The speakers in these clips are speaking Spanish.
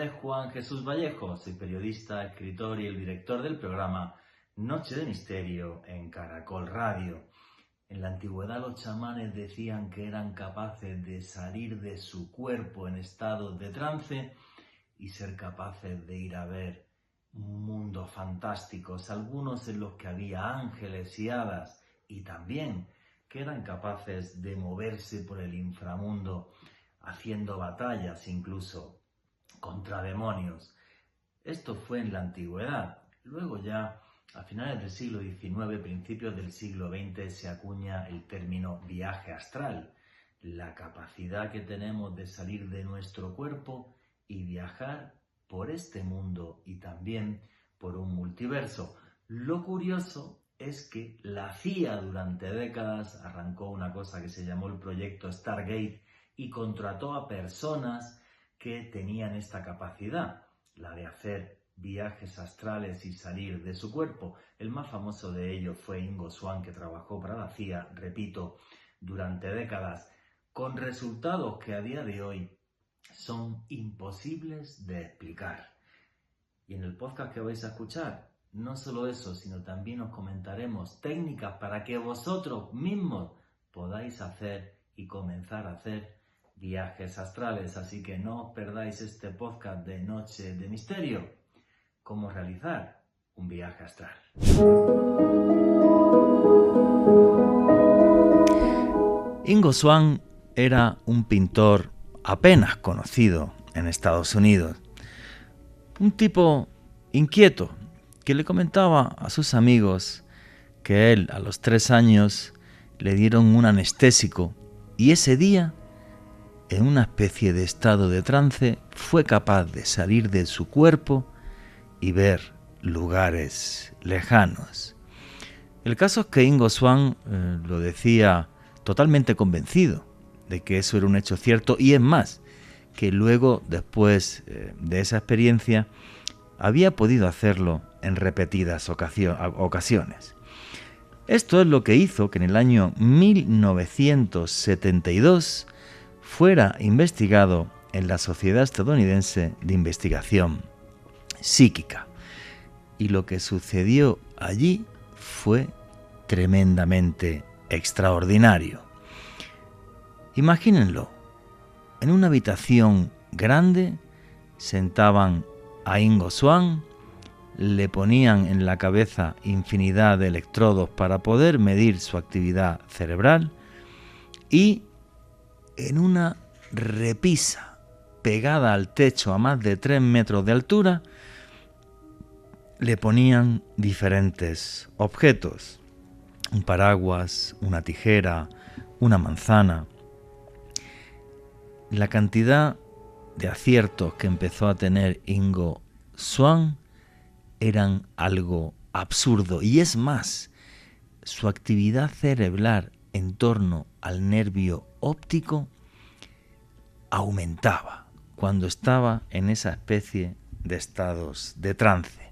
es Juan Jesús Vallejo, soy periodista, escritor y el director del programa Noche de Misterio en Caracol Radio. En la antigüedad los chamanes decían que eran capaces de salir de su cuerpo en estado de trance y ser capaces de ir a ver mundos fantásticos, algunos en los que había ángeles y hadas, y también que eran capaces de moverse por el inframundo haciendo batallas incluso contra demonios. Esto fue en la antigüedad. Luego ya, a finales del siglo XIX, principios del siglo XX, se acuña el término viaje astral, la capacidad que tenemos de salir de nuestro cuerpo y viajar por este mundo y también por un multiverso. Lo curioso es que la CIA durante décadas arrancó una cosa que se llamó el proyecto Stargate y contrató a personas que tenían esta capacidad, la de hacer viajes astrales y salir de su cuerpo. El más famoso de ellos fue Ingo Swann, que trabajó para la CIA, repito, durante décadas, con resultados que a día de hoy son imposibles de explicar. Y en el podcast que vais a escuchar, no solo eso, sino también os comentaremos técnicas para que vosotros mismos podáis hacer y comenzar a hacer viajes astrales. Así que no os perdáis este podcast de Noche de Misterio. Cómo realizar un viaje astral. Ingo Swann era un pintor apenas conocido en Estados Unidos. Un tipo inquieto que le comentaba a sus amigos que él a los 3 años le dieron un anestésico y ese día, en una especie de estado de trance, fue capaz de salir de su cuerpo y ver lugares lejanos. El caso es que Ingo Swann lo decía totalmente convencido de que eso era un hecho cierto y es más, que luego, después de esa experiencia, había podido hacerlo en repetidas ocasiones. Esto es lo que hizo que en el año 1972 fuera investigado en la Sociedad Estadounidense de Investigación Psíquica. Y lo que sucedió allí fue tremendamente extraordinario. Imagínenlo, en una habitación grande sentaban a Ingo Swann, le ponían en la cabeza infinidad de electrodos para poder medir su actividad cerebral y en una repisa pegada al techo a más de 3 metros de altura le ponían diferentes objetos, un paraguas, una tijera, una manzana. La cantidad de aciertos que empezó a tener Ingo Swann eran algo absurdo. Y es más, su actividad cerebral en torno al nervio óptico aumentaba cuando estaba en esa especie de estados de trance.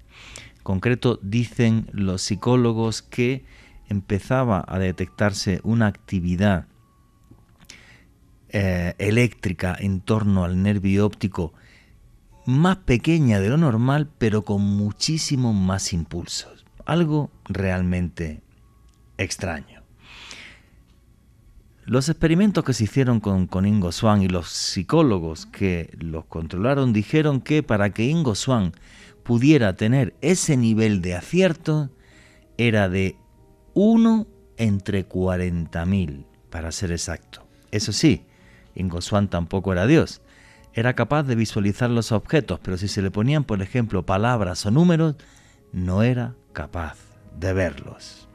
En concreto, dicen los psicólogos que empezaba a detectarse una actividad eléctrica en torno al nervio óptico más pequeña de lo normal, pero con muchísimos más impulsos. Algo realmente extraño. Los experimentos que se hicieron con Ingo Swann y los psicólogos que los controlaron dijeron que para que Ingo Swann pudiera tener ese nivel de acierto era de 1 entre 40.000, para ser exacto. Eso sí, Ingo Swann tampoco era Dios. Era capaz de visualizar los objetos, pero si se le ponían, por ejemplo, palabras o números, no era capaz de verlos.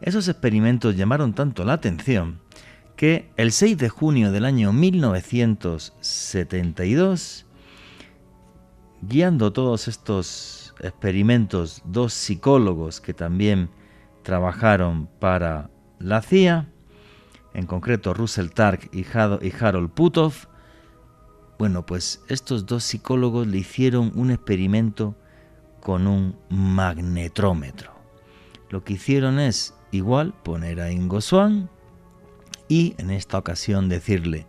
Esos experimentos llamaron tanto la atención que el 6 de junio del año 1972, guiando todos estos experimentos, 2 psicólogos que también trabajaron para la CIA, en concreto Russell Targ y Harold Puthoff, bueno, pues estos 2 psicólogos le hicieron un experimento con un magnetrómetro. Lo que hicieron es igual poner a Ingo Swann y en esta ocasión decirle: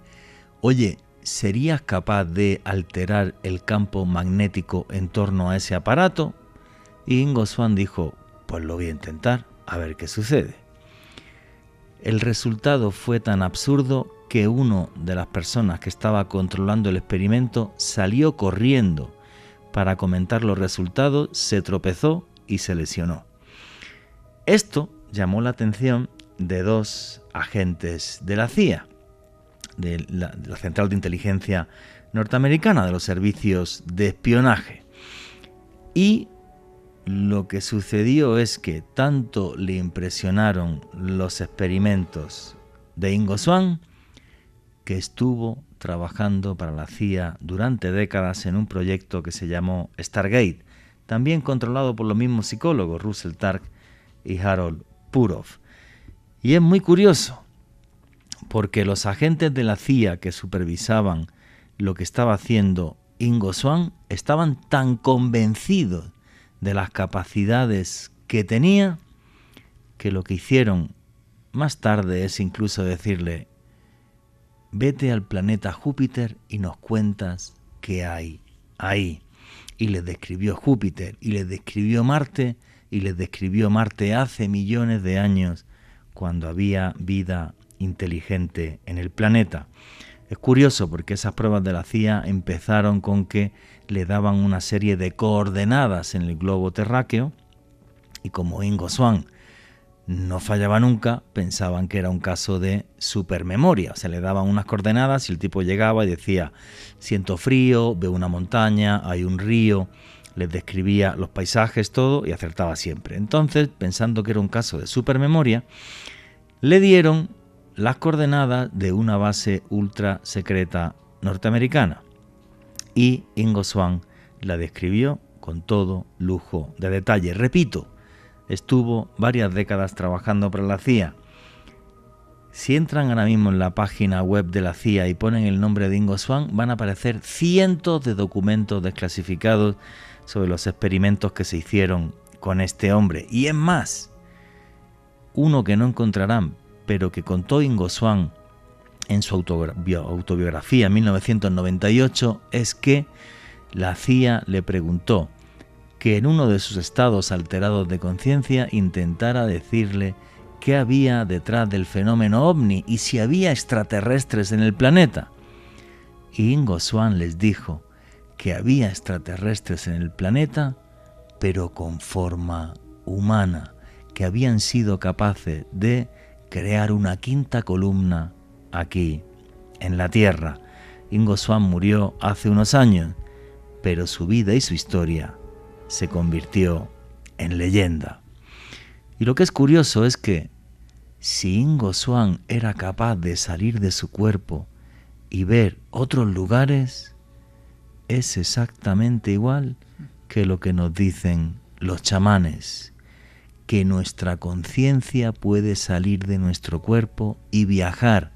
oye, ¿serías capaz de alterar el campo magnético en torno a ese aparato? Y Ingo Swann dijo, pues lo voy a intentar, a ver qué sucede. El resultado fue tan absurdo que una de las personas que estaba controlando el experimento salió corriendo para comentar los resultados, se tropezó y se lesionó. Esto llamó la atención de dos agentes de la CIA, de la Central de Inteligencia norteamericana, de los servicios de espionaje. Y lo que sucedió es que tanto le impresionaron los experimentos de Ingo Swann que estuvo trabajando para la CIA durante décadas en un proyecto que se llamó Stargate, también controlado por los mismos psicólogos Russell Targ y Harold Purov. Y es muy curioso, porque los agentes de la CIA que supervisaban lo que estaba haciendo Ingo Swann estaban tan convencidos de las capacidades que tenía, que lo que hicieron más tarde es incluso decirle, vete al planeta Júpiter y nos cuentas qué hay ahí. Y les describió Júpiter, y les describió Marte, y les describió Marte hace millones de años, cuando había vida inteligente en el planeta. Es curioso porque esas pruebas de la CIA empezaron con que le daban una serie de coordenadas en el globo terráqueo y como Ingo Swann no fallaba nunca, pensaban que era un caso de supermemoria. O sea, le daban unas coordenadas y el tipo llegaba y decía, siento frío, veo una montaña, hay un río, les describía los paisajes, todo, y acertaba siempre. Entonces, pensando que era un caso de supermemoria, le dieron las coordenadas de una base ultra secreta norteamericana. Y Ingo Swann la describió con todo lujo de detalle. Repito, estuvo varias décadas trabajando para la CIA. Si entran ahora mismo en la página web de la CIA y ponen el nombre de Ingo Swann, van a aparecer cientos de documentos desclasificados sobre los experimentos que se hicieron con este hombre. Y es más, uno que no encontrarán, pero que contó Ingo Swann en su autobiografía en 1998, es que la CIA le preguntó que en uno de sus estados alterados de conciencia intentara decirle qué había detrás del fenómeno ovni y si había extraterrestres en el planeta. Y Ingo Swann les dijo que había extraterrestres en el planeta, pero con forma humana, que habían sido capaces de crear una quinta columna aquí, en la Tierra. Ingo Swann murió hace unos años, pero su vida y su historia se convirtió en leyenda. Y lo que es curioso es que si Ingo Swann era capaz de salir de su cuerpo y ver otros lugares, es exactamente igual que lo que nos dicen los chamanes, que nuestra conciencia puede salir de nuestro cuerpo y viajar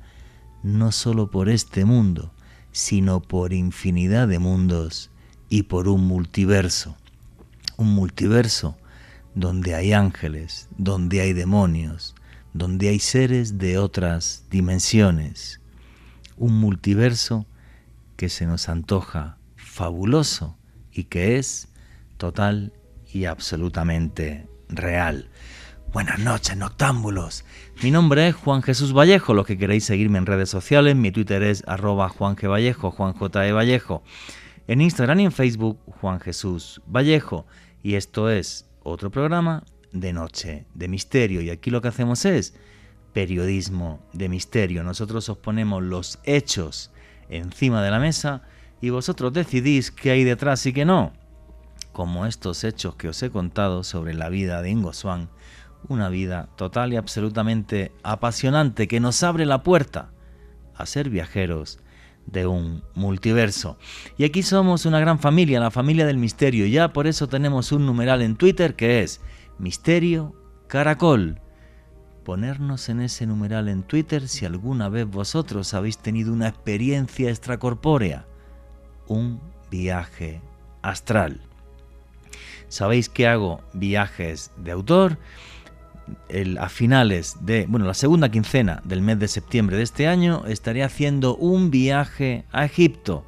no solo por este mundo, sino por infinidad de mundos y por un multiverso donde hay ángeles, donde hay demonios, donde hay seres de otras dimensiones, un multiverso que se nos antoja fabuloso y que es total y absolutamente real. Buenas noches, noctámbulos. Mi nombre es Juan Jesús Vallejo. Los que queréis seguirme en redes sociales, mi Twitter es @JuanGVallejo, Juan J. E. Vallejo. En Instagram y en Facebook, Juan Jesús Vallejo. Y esto es otro programa de Noche de Misterio. Y aquí lo que hacemos es periodismo de misterio. Nosotros os ponemos los hechos encima de la mesa y vosotros decidís qué hay detrás y qué no. Como estos hechos que os he contado sobre la vida de Ingo Swann, una vida total y absolutamente apasionante que nos abre la puerta a ser viajeros de un multiverso. Y aquí somos una gran familia, la familia del misterio. Ya por eso tenemos un numeral en Twitter que es Misterio Caracol. Ponernos en ese numeral en Twitter si alguna vez vosotros habéis tenido una experiencia extracorpórea, un viaje astral. Sabéis que hago viajes de autor, a finales de, la segunda quincena del mes de septiembre de este año, estaré haciendo un viaje a Egipto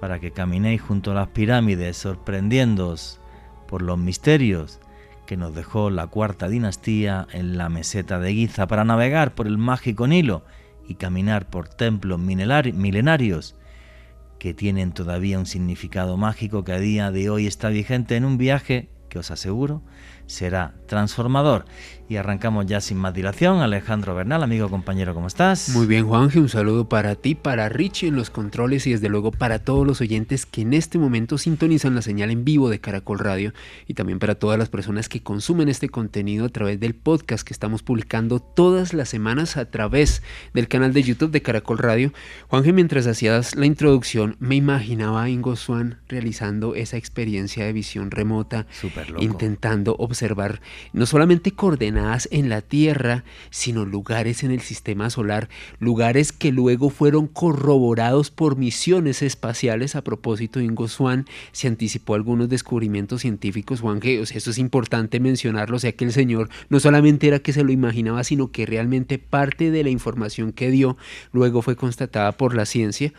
para que caminéis junto a las pirámides, sorprendiéndoos por los misterios que nos dejó la cuarta dinastía en la meseta de Giza, para navegar por el mágico Nilo y caminar por templos milenarios que tienen todavía un significado mágico que a día de hoy está vigente, en un viaje que os aseguro será transformador. Y arrancamos ya sin más dilación. Alejandro Bernal, amigo, compañero, ¿cómo estás? Muy bien, Juanje, un saludo para ti, para Richie en los controles y desde luego para todos los oyentes que en este momento sintonizan la señal en vivo de Caracol Radio, y también para todas las personas que consumen este contenido a través del podcast que estamos publicando todas las semanas a través del canal de YouTube de Caracol Radio. Juanje, mientras hacías la introducción, me imaginaba a Ingo Swann realizando esa experiencia de visión remota, intentando observar no solamente coordenadas en la Tierra, sino lugares en el sistema solar, lugares que luego fueron corroborados por misiones espaciales. A propósito, Ingo Swann se anticipó a algunos descubrimientos científicos, Juanje, o sea, eso es importante mencionarlo, o sea que el señor no solamente era que se lo imaginaba, sino que realmente parte de la información que dio luego fue constatada por la ciencia.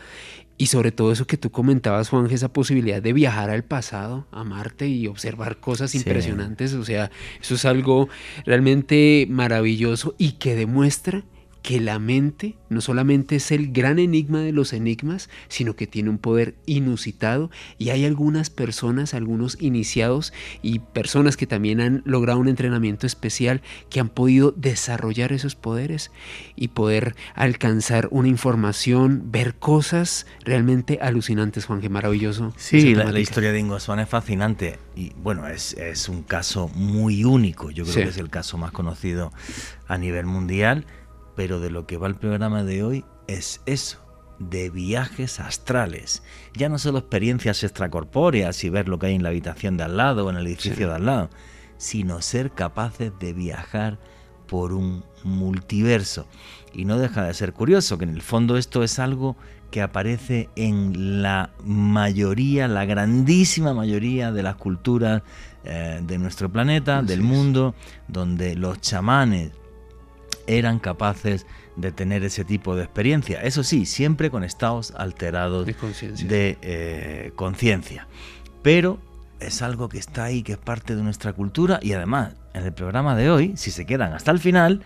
Y sobre todo eso que tú comentabas, Juanje, esa posibilidad de viajar al pasado, a Marte y observar cosas impresionantes, o sea, eso es algo realmente maravilloso y que demuestra que la mente no solamente es el gran enigma de los enigmas, sino que tiene un poder inusitado, y hay algunas personas, algunos iniciados y personas que también han logrado un entrenamiento especial, que han podido desarrollar esos poderes y poder alcanzar una información, ver cosas realmente alucinantes, Juanje, maravilloso. Sí, la historia de Ingo Swann es fascinante y bueno, es un caso muy único, yo creo que es el caso más conocido a nivel mundial. Pero de lo que va el programa de hoy es eso, de viajes astrales. Ya no solo experiencias extracorpóreas y ver lo que hay en la habitación de al lado o en el edificio de al lado, sino ser capaces de viajar por un multiverso. Y no deja de ser curioso que en el fondo esto es algo que aparece en la mayoría, la grandísima mayoría de las culturas de nuestro planeta, del mundo, donde los chamanes eran capaces de tener ese tipo de experiencia. Eso sí, siempre con estados alterados de conciencia. Pero es algo que está ahí, que es parte de nuestra cultura, y además en el programa de hoy, si se quedan hasta el final,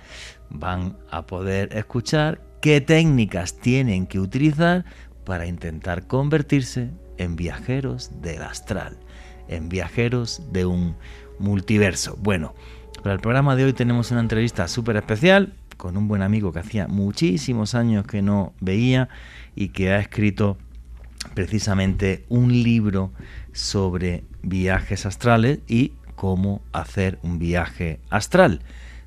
van a poder escuchar qué técnicas tienen que utilizar para intentar convertirse en viajeros del astral, en viajeros de un multiverso. Bueno, para el programa de hoy tenemos una entrevista súper especial con un buen amigo que hacía muchísimos años que no veía y que ha escrito precisamente un libro sobre viajes astrales y cómo hacer un viaje astral.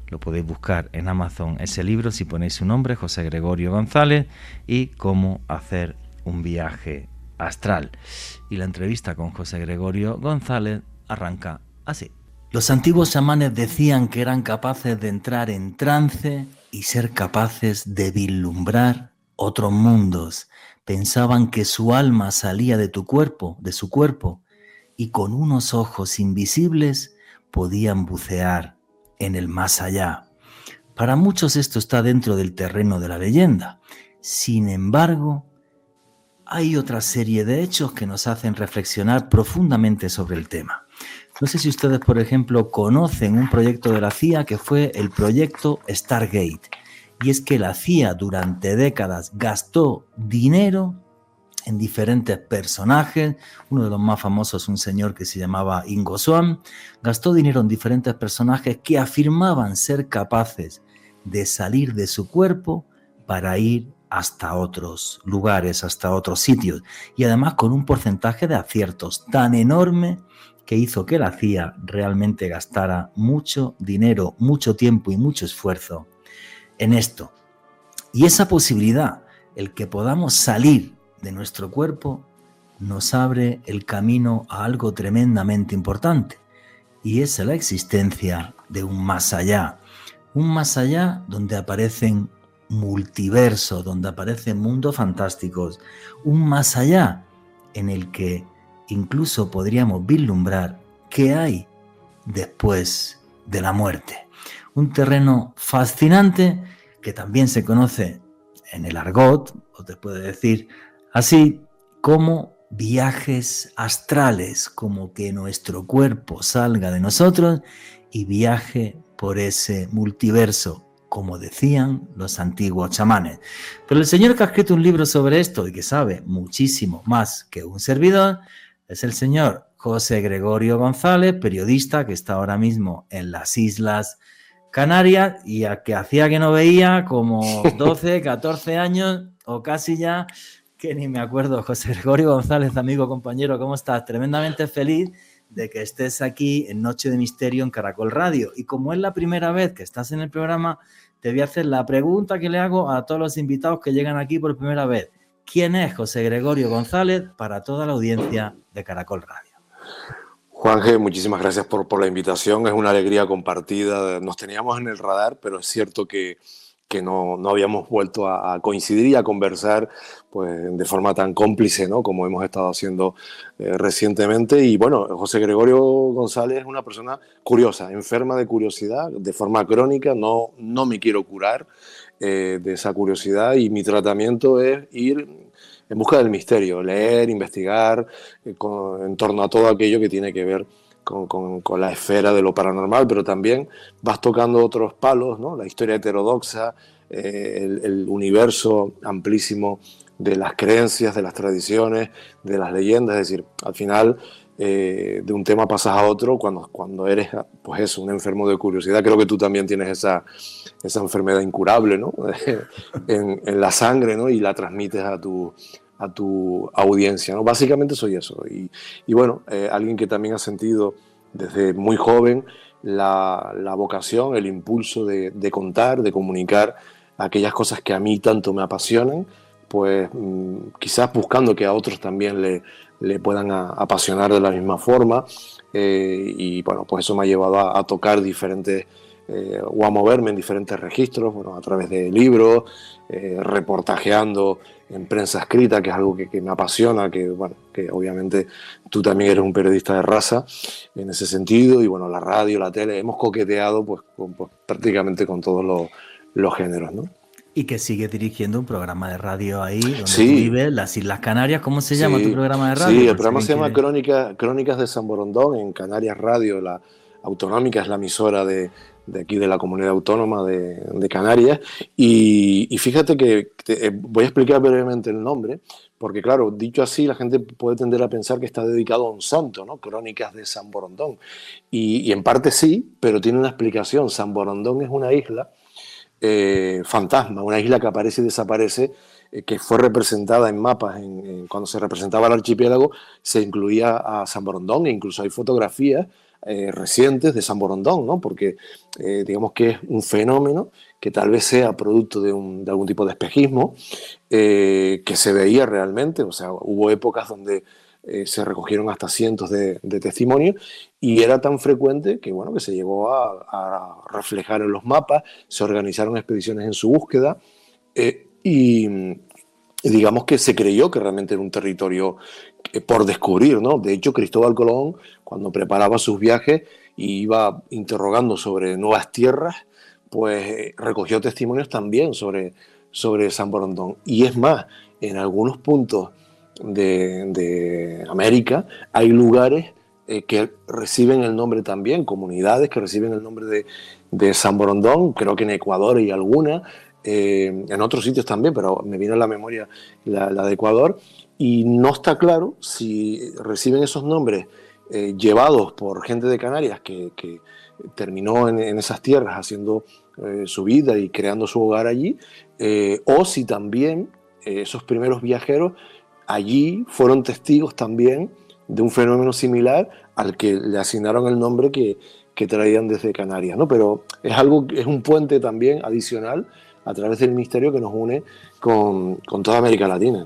Lo podéis buscar en Amazon ese libro si ponéis su nombre, José Gregorio González, y cómo hacer un viaje astral. Y la entrevista con José Gregorio González arranca así. Los antiguos chamanes decían que eran capaces de entrar en trance y ser capaces de vislumbrar otros mundos. Pensaban que su alma salía de tu cuerpo, de su cuerpo, y con unos ojos invisibles podían bucear en el más allá. Para muchos esto está dentro del terreno de la leyenda. Sin embargo, hay otra serie de hechos que nos hacen reflexionar profundamente sobre el tema. No sé si ustedes, por ejemplo, conocen un proyecto de la CIA que fue el proyecto Stargate. Y es que la CIA durante décadas gastó dinero en diferentes personajes. Uno de los más famosos es un señor que se llamaba Ingo Swann. Gastó dinero en diferentes personajes que afirmaban ser capaces de salir de su cuerpo para ir hasta otros lugares, hasta otros sitios. Y además con un porcentaje de aciertos tan enorme que hizo que la CIA realmente gastara mucho dinero, mucho tiempo y mucho esfuerzo en esto. Y esa posibilidad, el que podamos salir de nuestro cuerpo, nos abre el camino a algo tremendamente importante, y es la existencia de un más allá donde aparecen multiversos, donde aparecen mundos fantásticos, un más allá en el que incluso podríamos vislumbrar qué hay después de la muerte. Un terreno fascinante que también se conoce en el argot, o te puede decir así, como viajes astrales, como que nuestro cuerpo salga de nosotros y viaje por ese multiverso, como decían los antiguos chamanes. Pero el señor que ha escrito un libro sobre esto y que sabe muchísimo más que un servidor es el señor José Gregorio González, periodista que está ahora mismo en las Islas Canarias y a que hacía que no veía como 12, 14 años o casi ya, que ni me acuerdo. José Gregorio González, amigo, compañero, ¿cómo estás? Tremendamente feliz de que estés aquí en Noche de Misterio en Caracol Radio. Y como es la primera vez que estás en el programa, te voy a hacer la pregunta que le hago a todos los invitados que llegan aquí por primera vez. ¿Quién es José Gregorio González para toda la audiencia de Caracol Radio? Juanje, muchísimas gracias por la invitación. Es una alegría compartida. Nos teníamos en el radar, pero es cierto que no habíamos vuelto a coincidir y a conversar pues, de forma tan cómplice, ¿no? Como hemos estado haciendo recientemente. Y bueno, José Gregorio González es una persona curiosa, enferma de curiosidad, de forma crónica. No me quiero curar de esa curiosidad y mi tratamiento es ir en busca del misterio, leer, investigar en torno a todo aquello que tiene que ver con la esfera de lo paranormal, pero también vas tocando otros palos, ¿no? La historia heterodoxa, el universo amplísimo de las creencias, de las tradiciones, de las leyendas. Es decir, al final de un tema pasas a otro cuando eres, pues eso, un enfermo de curiosidad. Creo que tú también tienes esa enfermedad incurable, ¿no? en la sangre, ¿no? Y la transmites a tu audiencia, ¿no? Básicamente soy eso. Y bueno, alguien que también ha sentido desde muy joven la vocación, el impulso de contar, de comunicar aquellas cosas que a mí tanto me apasionan, pues quizás buscando que a otros también le puedan apasionar de la misma forma. Y bueno, pues eso me ha llevado a tocar diferentes o a moverme en diferentes registros, bueno, a través de libros, reportajeando en prensa escrita, que es algo que me apasiona, que obviamente tú también eres un periodista de raza en ese sentido, y bueno, la radio, la tele, hemos coqueteado pues prácticamente con todos los géneros, ¿no? Y que sigue dirigiendo un programa de radio ahí donde tú vives, las Islas Canarias. ¿Cómo se llama tu programa de radio? Sí, el programa se llama Crónicas de San Borondón, en Canarias Radio. La autonómica es la emisora de aquí de la comunidad autónoma de Canarias. Y fíjate que voy a explicar brevemente el nombre, porque claro, dicho así, la gente puede tender a pensar que está dedicado a un santo, ¿no? Crónicas de San Borondón. Y en parte sí, pero tiene una explicación. San Borondón es una isla fantasma, una isla que aparece y desaparece, que fue representada en mapas, cuando se representaba el archipiélago, se incluía a San Borondón, e incluso hay fotografías recientes de San Borondón, ¿no? Porque digamos que es un fenómeno que tal vez sea producto de algún tipo de espejismo, que se veía realmente. O sea, hubo épocas donde se recogieron hasta cientos de testimonios y era tan frecuente que, bueno, que se llegó a reflejar en los mapas, se organizaron expediciones en su búsqueda y digamos que se creyó que realmente era un territorio por descubrir, ¿no? De hecho, Cristóbal Colón, cuando preparaba sus viajes y iba interrogando sobre nuevas tierras, pues recogió testimonios también sobre San Borondón. Y es más, en algunos puntos de América hay lugares que reciben el nombre también, comunidades que reciben el nombre de San Borondón. Creo que en Ecuador hay alguna, en otros sitios también, pero me viene a la memoria la de Ecuador, y no está claro si reciben esos nombres llevados por gente de Canarias que terminó en esas tierras haciendo su vida y creando su hogar allí, o si también esos primeros viajeros allí fueron testigos también de un fenómeno similar al que le asignaron el nombre que traían desde Canarias, ¿no? Pero es un puente también adicional a través del misterio que nos une con toda América Latina.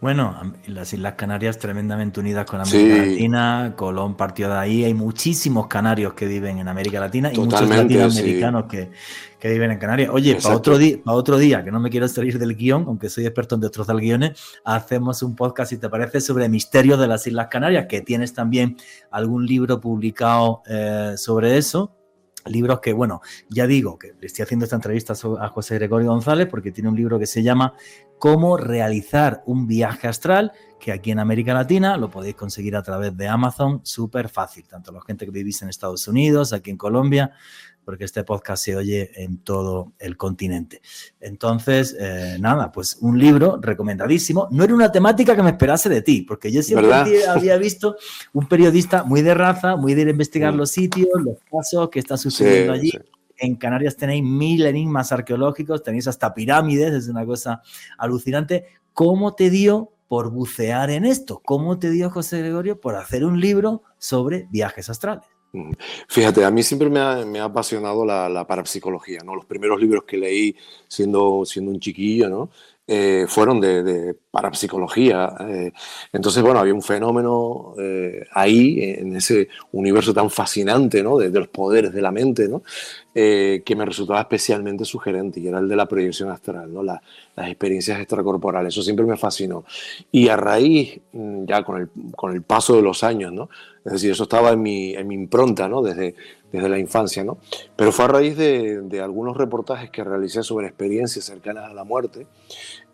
Bueno, las Islas Canarias tremendamente unidas con América Latina. Colón partió de ahí. Hay muchísimos canarios que viven en América Latina y muchos latinoamericanos que viven en Canarias. Oye, para otro día, que no me quiero salir del guión, aunque soy experto en destrozar guiones, hacemos un podcast, si te parece, sobre misterios de las Islas Canarias, que tienes también algún libro publicado sobre eso. Libros que, bueno, ya digo que le estoy haciendo esta entrevista a José Gregorio González porque tiene un libro que se llama Cómo realizar un viaje astral, que aquí en América Latina lo podéis conseguir a través de Amazon, súper fácil, tanto la gente que vivís en Estados Unidos, aquí en Colombia, porque este podcast se oye en todo el continente. Entonces, nada, pues un libro recomendadísimo. No era una temática que me esperase de ti, porque yo siempre había visto un periodista muy de raza, muy de ir a investigar los sitios, los casos que están sucediendo allí. Sí. En Canarias tenéis 1000 enigmas arqueológicos, tenéis hasta pirámides, es una cosa alucinante. ¿Cómo te dio por bucear en esto? ¿Cómo te dio, José Gregorio, por hacer un libro sobre viajes astrales? Fíjate, a mí siempre me ha apasionado la parapsicología, ¿no? Los primeros libros que leí siendo un chiquillo, ¿no? Fueron de parapsicología. Entonces, bueno, había un fenómeno ahí, en ese universo tan fascinante, ¿no? De los poderes de la mente, ¿no? Que me resultaba especialmente sugerente, y era el de la proyección astral, ¿no? Las experiencias extracorporales. Eso siempre me fascinó. Y a raíz, ya con el paso de los años, ¿no? Es decir, eso estaba en mi impronta, ¿no? Desde la infancia, ¿no? Pero fue a raíz de algunos reportajes que realicé sobre experiencias cercanas a la muerte,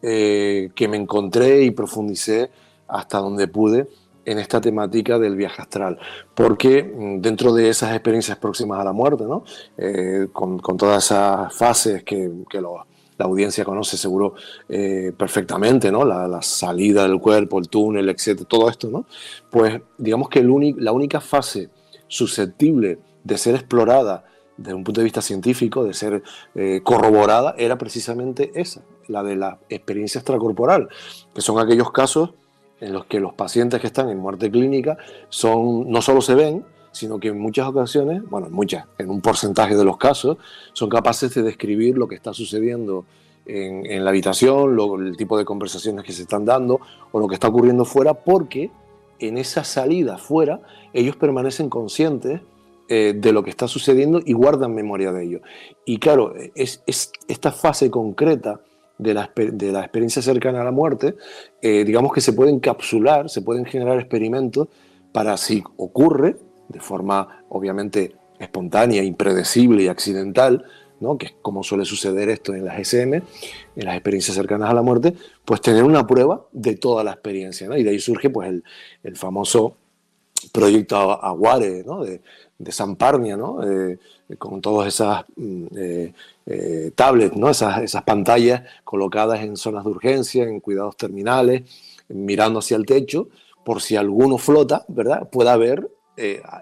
que me encontré y profundicé hasta donde pude en esta temática del viaje astral, porque dentro de esas experiencias próximas a la muerte, ¿no? Con todas esas fases que la audiencia conoce seguro perfectamente, ¿no? La salida del cuerpo, el túnel, etcétera, todo esto, ¿no? Pues digamos que la única fase susceptible de ser explorada desde un punto de vista científico, de ser corroborada, era precisamente esa, la de la experiencia extracorporal, que son aquellos casos en los que los pacientes que están en muerte clínica no solo se ven, sino que en muchas ocasiones, bueno, en un porcentaje de los casos, son capaces de describir lo que está sucediendo en la habitación, el tipo de conversaciones que se están dando o lo que está ocurriendo fuera, porque en esa salida fuera ellos permanecen conscientes de lo que está sucediendo y guardan memoria de ello. Y claro, es esta fase concreta de la experiencia cercana a la muerte, digamos que se pueden encapsular, se pueden generar experimentos para, si ocurre de forma obviamente espontánea, impredecible y accidental, ¿no? Que es como suele suceder esto en las ECM, en las experiencias cercanas a la muerte, pues tener una prueba de toda la experiencia, ¿no? Y de ahí surge pues el famoso proyecto Aguare, ¿no? de Sam Parnia, ¿no? Con todas esas tablets, ¿no? Esas pantallas colocadas en zonas de urgencia, en cuidados terminales, mirando hacia el techo, por si alguno flota, ¿verdad? Pueda ver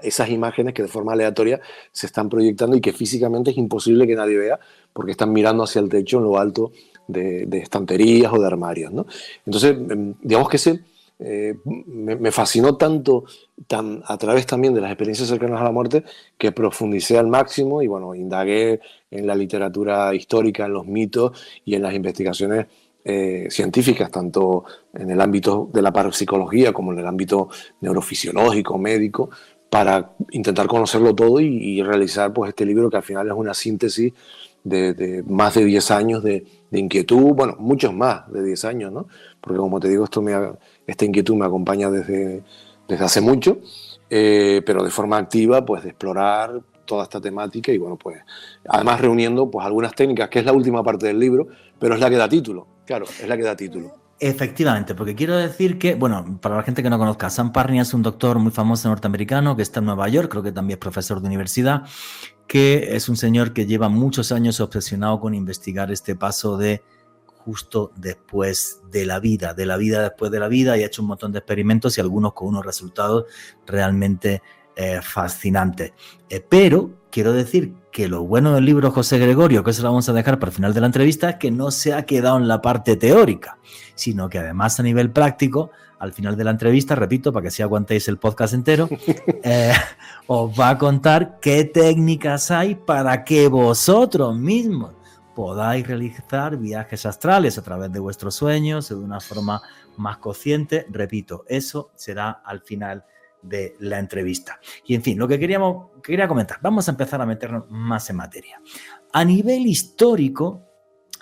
esas imágenes que de forma aleatoria se están proyectando y que físicamente es imposible que nadie vea porque están mirando hacia el techo en lo alto de estanterías o de armarios, ¿no? Entonces, digamos que me fascinó tanto a través también de las experiencias cercanas a la muerte, que profundicé al máximo y bueno, indagué en la literatura histórica, en los mitos y en las investigaciones científicas, tanto en el ámbito de la parapsicología como en el ámbito neurofisiológico, médico, para intentar conocerlo todo y realizar pues este libro, que al final es una síntesis de más de 10 años de inquietud, bueno, muchos más de 10 años, ¿no? Porque como te digo, esta inquietud me acompaña desde hace mucho, pero de forma activa, pues de explorar toda esta temática y bueno, pues además reuniendo pues algunas técnicas, que es la última parte del libro, pero es la que da título, claro, es la que da título. Efectivamente, porque quiero decir que, bueno, para la gente que no conozca, Sam Parnia es un doctor muy famoso norteamericano que está en Nueva York, creo que también es profesor de universidad, que es un señor que lleva muchos años obsesionado con investigar este paso de justo después de la vida después de la vida, y ha hecho un montón de experimentos y algunos con unos resultados realmente fascinantes. Pero quiero decir que lo bueno del libro José Gregorio, que eso lo vamos a dejar para el final de la entrevista, es que no se ha quedado en la parte teórica, sino que además a nivel práctico, al final de la entrevista, repito, para que si aguantéis el podcast entero, os va a contar qué técnicas hay para que vosotros mismos podáis realizar viajes astrales a través de vuestros sueños de una forma más consciente. Repito, eso será al final de la entrevista. Y en fin, lo que quería comentar, vamos a empezar a meternos más en materia. A nivel histórico,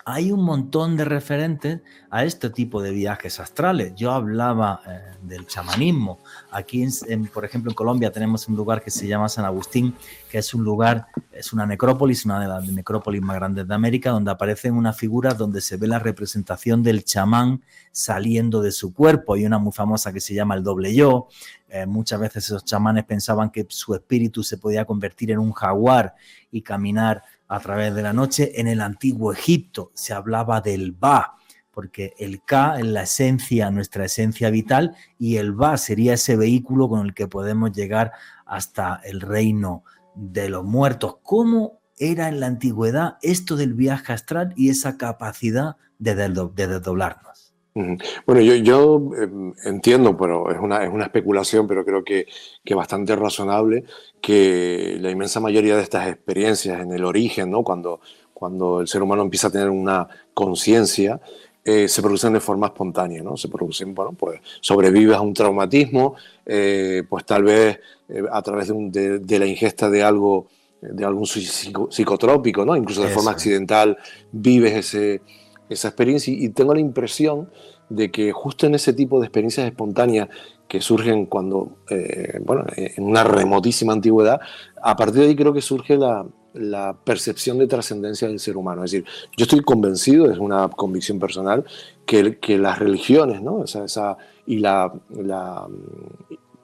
hay un montón de referentes a este tipo de viajes astrales. Yo hablaba del chamanismo. Aquí, por ejemplo, en Colombia tenemos un lugar que se llama San Agustín, que es un lugar, es una necrópolis, una de las necrópolis más grandes de América, donde aparecen unas figuras donde se ve la representación del chamán saliendo de su cuerpo. Hay una muy famosa que se llama el doble yo. Muchas veces esos chamanes pensaban que su espíritu se podía convertir en un jaguar y caminar a través de la noche. En el antiguo Egipto se hablaba del Ba, porque el Ka es la esencia, nuestra esencia vital, y el Ba sería ese vehículo con el que podemos llegar hasta el reino de los muertos. ¿Cómo era en la antigüedad esto del viaje astral y esa capacidad de desdoblarnos? Bueno, yo entiendo, pero es una especulación, pero creo que bastante razonable, que la inmensa mayoría de estas experiencias en el origen, ¿no? Cuando el ser humano empieza a tener una conciencia, se producen de forma espontánea, ¿no? Se producen, bueno, pues sobrevives a un traumatismo, pues tal vez a través de la ingesta de algún psicotrópico, ¿no? Incluso de forma accidental vives esa experiencia, y tengo la impresión de que justo en ese tipo de experiencias espontáneas que surgen cuando, en una remotísima antigüedad, a partir de ahí creo que surge la percepción de trascendencia del ser humano. Es decir, yo estoy convencido, es una convicción personal, que las religiones, ¿no? Y la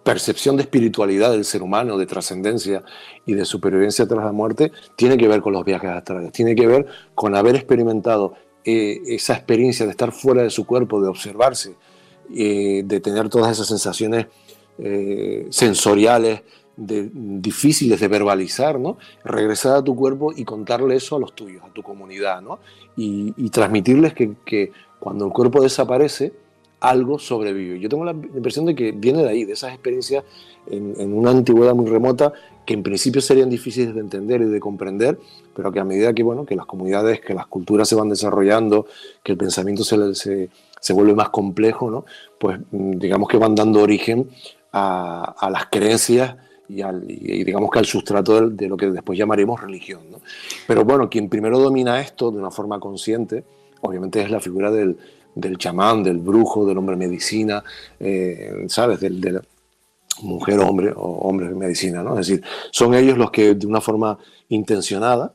percepción de espiritualidad del ser humano, de trascendencia y de supervivencia tras la muerte, tiene que ver con los viajes astrales, tiene que ver con haber experimentado esa experiencia de estar fuera de su cuerpo, de observarse, de tener todas esas sensaciones sensoriales difíciles de verbalizar, ¿no? Regresar a tu cuerpo y contarle eso a los tuyos, a tu comunidad, ¿no? Y transmitirles que cuando el cuerpo desaparece, algo sobrevive. Yo tengo la impresión de que viene de ahí, de esas experiencias en una antigüedad muy remota, que en principio serían difíciles de entender y de comprender, pero que a medida que las comunidades, que las culturas se van desarrollando, que el pensamiento se vuelve más complejo, ¿no? Pues digamos que van dando origen a las creencias y digamos que al sustrato de lo que después llamaremos religión, ¿no? Pero bueno, quien primero domina esto de una forma consciente, obviamente es la figura del chamán, del brujo, del hombre medicina, ¿sabes? Del mujer o hombre de medicina, ¿no? Es decir, son ellos los que de una forma intencionada,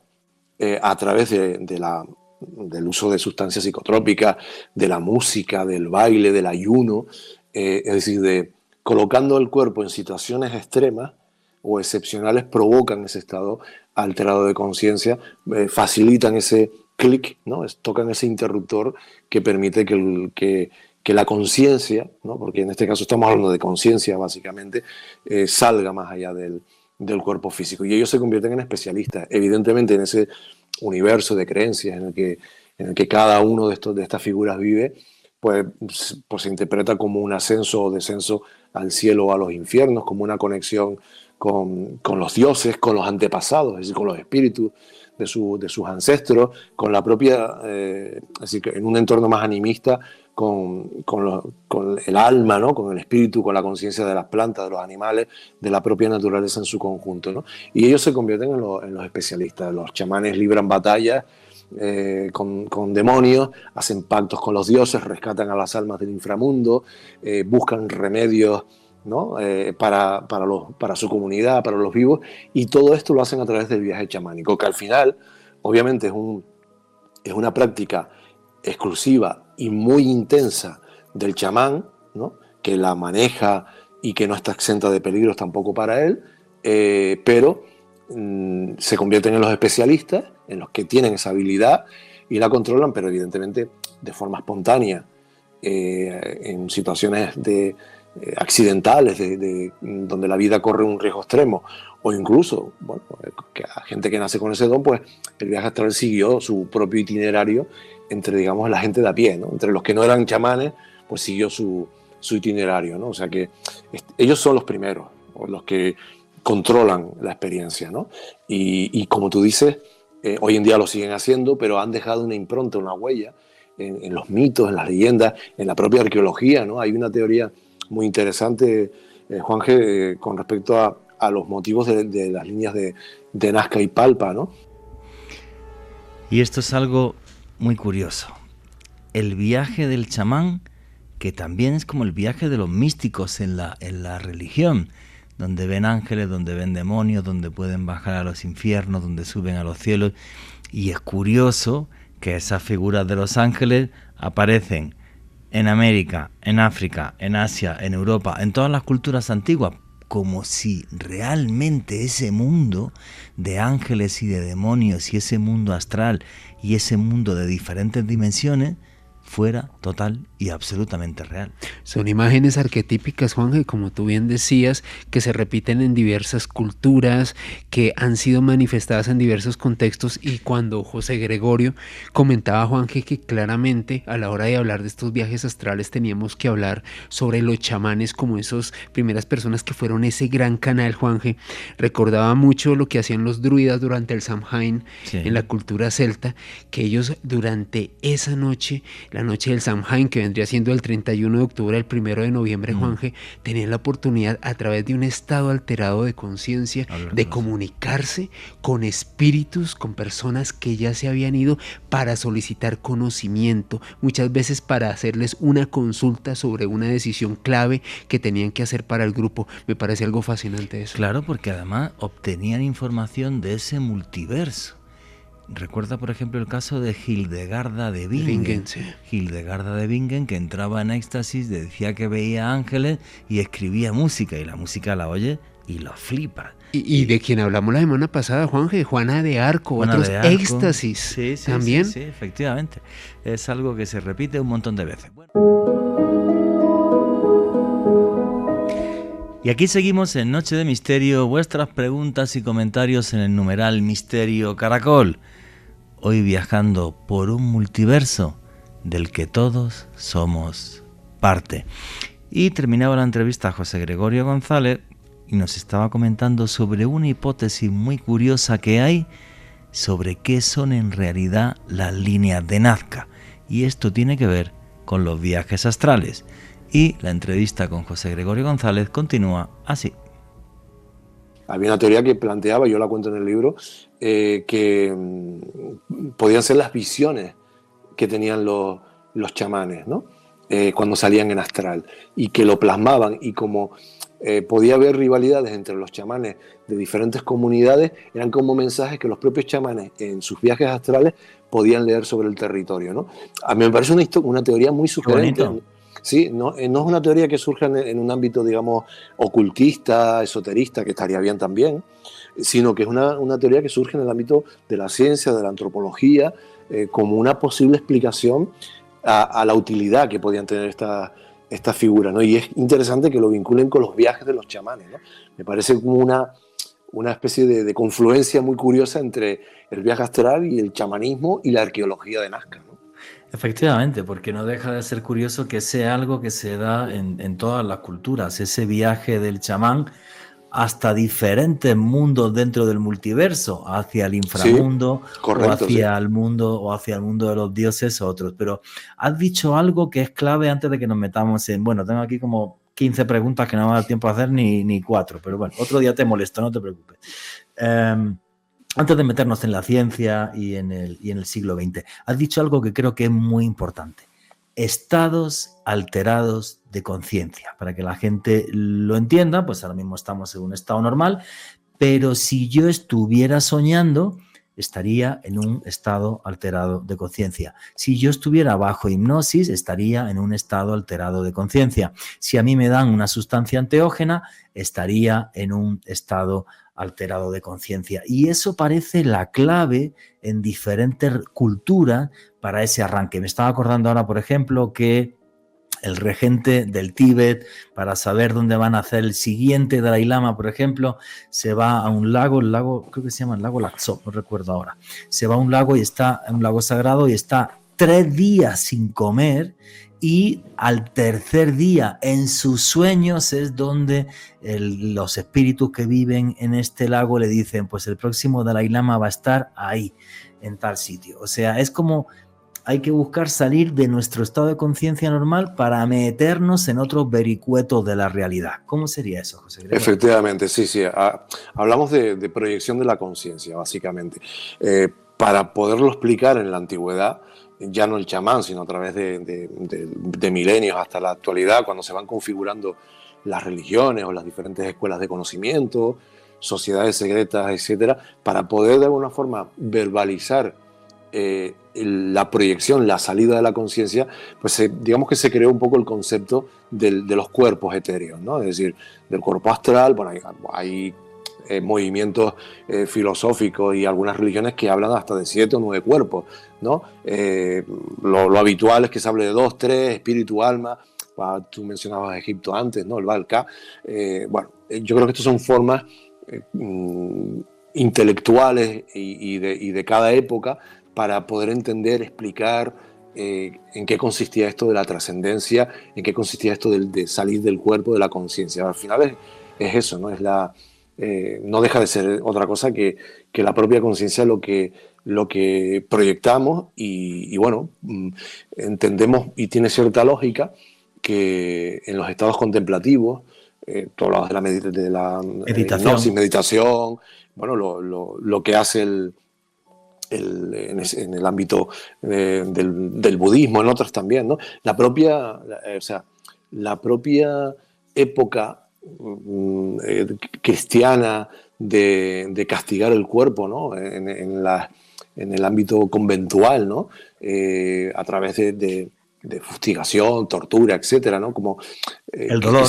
a través del uso de sustancias psicotrópicas, de la música, del baile, del ayuno, es decir, colocando el cuerpo en situaciones extremas o excepcionales, provocan ese estado alterado de conciencia, facilitan ese clic, ¿no? Tocan ese interruptor que permite que la conciencia, ¿no? Porque en este caso estamos hablando de conciencia básicamente, salga más allá del cuerpo físico. Y ellos se convierten en especialistas, evidentemente en ese universo de creencias en el que cada uno de estas figuras vive, pues se interpreta como un ascenso o descenso al cielo o a los infiernos, como una conexión con los dioses, con los antepasados, es decir, con los espíritus de sus ancestros, con la propia, es decir, en un entorno más animista, con el alma, ¿no? Con el espíritu, con la conciencia de las plantas, de los animales, de la propia naturaleza en su conjunto, ¿no? Y ellos se convierten en los especialistas. Los chamanes libran batallas con demonios, hacen pactos con los dioses, rescatan a las almas del inframundo, buscan remedios, ¿no? Para su comunidad, para los vivos, y todo esto lo hacen a través del viaje chamánico, que al final, obviamente, es una práctica exclusiva y muy intensa del chamán, ¿no? Que la maneja y que no está exenta de peligros tampoco para él, pero se convierten en los especialistas, en los que tienen esa habilidad y la controlan, pero evidentemente de forma espontánea, en situaciones accidentales, donde la vida corre un riesgo extremo, o incluso, bueno, que a gente que nace con ese don, pues el viaje astral siguió su propio itinerario entre, digamos, la gente de a pie, ¿no? Entre los que no eran chamanes, pues siguió su itinerario, ¿no? O sea que ellos son los primeros, los que controlan la experiencia, ¿no? Y como tú dices, hoy en día lo siguen haciendo, pero han dejado una impronta, una huella en los mitos, en las leyendas, en la propia arqueología, ¿no? Hay una teoría muy interesante, Juanje, con respecto a los motivos de las líneas de Nazca y Palpa, ¿no? Y esto es algo muy curioso. El viaje del chamán, que también es como el viaje de los místicos en la religión, donde ven ángeles, donde ven demonios, donde pueden bajar a los infiernos, donde suben a los cielos. Y es curioso que esas figuras de los ángeles aparecen en América, en África, en Asia, en Europa, en todas las culturas antiguas, como si realmente ese mundo de ángeles y de demonios y ese mundo astral y ese mundo de diferentes dimensiones fuera total y absolutamente real. Son imágenes arquetípicas, Juanje, como tú bien decías, que se repiten en diversas culturas, que han sido manifestadas en diversos contextos, y cuando José Gregorio comentaba, Juanje, que claramente a la hora de hablar de estos viajes astrales teníamos que hablar sobre los chamanes como esas primeras personas que fueron ese gran canal, Juanje, recordaba mucho lo que hacían los druidas durante el Samhain, sí, en la cultura celta, que ellos durante esa noche, la noche del Samhain, que vendría siendo el 31 de octubre al 1 de noviembre, Juanje, tenían la oportunidad, a través de un estado alterado de conciencia, de comunicarse con espíritus, con personas que ya se habían ido, para solicitar conocimiento, muchas veces para hacerles una consulta sobre una decisión clave que tenían que hacer para el grupo. Me parece algo fascinante eso. Claro, porque además obtenían información de ese multiverso. Recuerda, por ejemplo, el caso de Hildegarda de Bingen. Sí. Hildegarda de Bingen, que entraba en éxtasis, decía que veía ángeles y escribía música, y la música la oye y lo flipa. Y de quien hablamos la semana pasada, Juanje, Juana de Arco, otros éxtasis. Sí, también. Sí, efectivamente. Es algo que se repite un montón de veces. Bueno. Y aquí seguimos en Noche de Misterio, vuestras preguntas y comentarios en el numeral Misterio Caracol. Hoy viajando por un multiverso del que todos somos parte. Y terminaba la entrevista a José Gregorio González y nos estaba comentando sobre una hipótesis muy curiosa que hay sobre qué son en realidad las líneas de Nazca. Y esto tiene que ver con los viajes astrales. Y la entrevista con José Gregorio González continúa así. Había una teoría que planteaba, yo la cuento en el libro, que podían ser las visiones que tenían los chamanes, ¿no? Cuando salían en astral, y que lo plasmaban, y como podía haber rivalidades entre los chamanes de diferentes comunidades, eran como mensajes que los propios chamanes en sus viajes astrales podían leer sobre el territorio, ¿no? A mí me parece una teoría muy sugerente. Sí, no es una teoría que surja en un ámbito, digamos, ocultista, esoterista, que estaría bien también, sino que es una teoría que surge en el ámbito de la ciencia, de la antropología, como una posible explicación a la utilidad que podían tener estas figuras, ¿no? Y es interesante que lo vinculen con los viajes de los chamanes, ¿no? Me parece como una especie de confluencia muy curiosa entre el viaje astral y el chamanismo y la arqueología de Nazca, ¿no? Efectivamente, porque no deja de ser curioso que sea algo que se da en todas las culturas, ese viaje del chamán hasta diferentes mundos dentro del multiverso, hacia el inframundo, sí, correcto, o hacia el mundo, o hacia el mundo de los dioses o otros. Pero has dicho algo que es clave antes de que nos metamos en... Bueno, tengo aquí como 15 preguntas que no me va a dar tiempo a hacer ni 4, pero bueno, otro día te molesto, no te preocupes. Antes de meternos en la ciencia y en el siglo XX, has dicho algo que creo que es muy importante. Estados alterados de conciencia. Para que la gente lo entienda, pues ahora mismo estamos en un estado normal, pero si yo estuviera soñando, estaría en un estado alterado de conciencia. Si yo estuviera bajo hipnosis, estaría en un estado alterado de conciencia. Si a mí me dan una sustancia enteógena, estaría en un estado alterado de conciencia. Y eso parece la clave en diferentes culturas para ese arranque. Me estaba acordando ahora, por ejemplo, que el regente del Tíbet, para saber dónde van a hacer el siguiente Dalai Lama, por ejemplo, se va a un lago, el lago, creo que se llama el lago Latsop, no recuerdo ahora. Se va a un lago un lago sagrado, y está 3 días sin comer, y al tercer día, en sus sueños, es donde los espíritus que viven en este lago le dicen, pues el próximo Dalai Lama va a estar ahí, en tal sitio. O sea, es como hay que buscar salir de nuestro estado de conciencia normal para meternos en otros vericuetos de la realidad. ¿Cómo sería eso, José Gregorio? Efectivamente, sí. Hablamos de proyección de la conciencia, básicamente. para poderlo explicar en la antigüedad, ya no el chamán, sino a través de milenios hasta la actualidad, cuando se van configurando las religiones o las diferentes escuelas de conocimiento, sociedades secretas, etcétera, para poder de alguna forma verbalizar la proyección, la salida de la conciencia, pues digamos que se creó un poco el concepto de los cuerpos etéreos, ¿no? Es decir, del cuerpo astral. Bueno, hay movimientos filosóficos y algunas religiones que hablan hasta de 7 o 9 cuerpos, ¿no? Lo habitual es que se hable de 2, 3, espíritu, alma. Tú mencionabas Egipto antes, ¿no? El Balca. Bueno, yo creo que estas son formas intelectuales y de cada época para poder entender, explicar en qué consistía esto de la trascendencia, en qué consistía esto de salir del cuerpo, de la conciencia. Al final es eso, ¿no? No deja de ser otra cosa que la propia conciencia, lo que proyectamos y bueno, entendemos, y tiene cierta lógica, que en los estados contemplativos, tú hablabas de la hipnosis, meditación, bueno, lo que hace en el ámbito del budismo, en otros también, ¿no? La propia época cristiana de castigar el cuerpo, ¿no? En el ámbito conventual, ¿no? A través de fustigación, tortura, etcétera, ¿no? Como el dolor.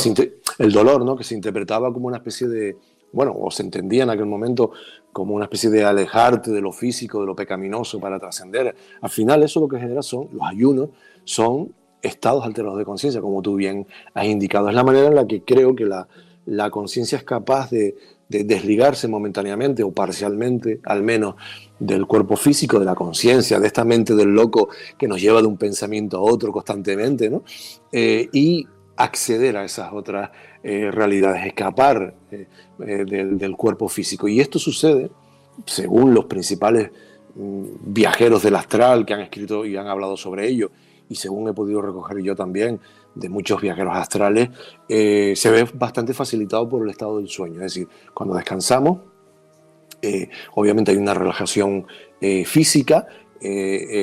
El dolor, ¿no? Que se interpretaba como una especie de, bueno, o se entendía en aquel momento como una especie de alejarte de lo físico, de lo pecaminoso para trascender. Al final eso lo que genera son, los ayunos son estados alterados de conciencia, como tú bien has indicado. Es la manera en la que creo que la conciencia es capaz de desligarse momentáneamente o parcialmente, al menos, del cuerpo físico, de la conciencia, de esta mente del loco que nos lleva de un pensamiento a otro constantemente, ¿no? Y acceder a esas otras realidades, escapar del cuerpo físico. Y esto sucede, según los principales viajeros del astral que han escrito y han hablado sobre ello, y según he podido recoger yo también de muchos viajeros astrales, se ve bastante facilitado por el estado del sueño. Es decir, cuando descansamos, obviamente hay una relajación física,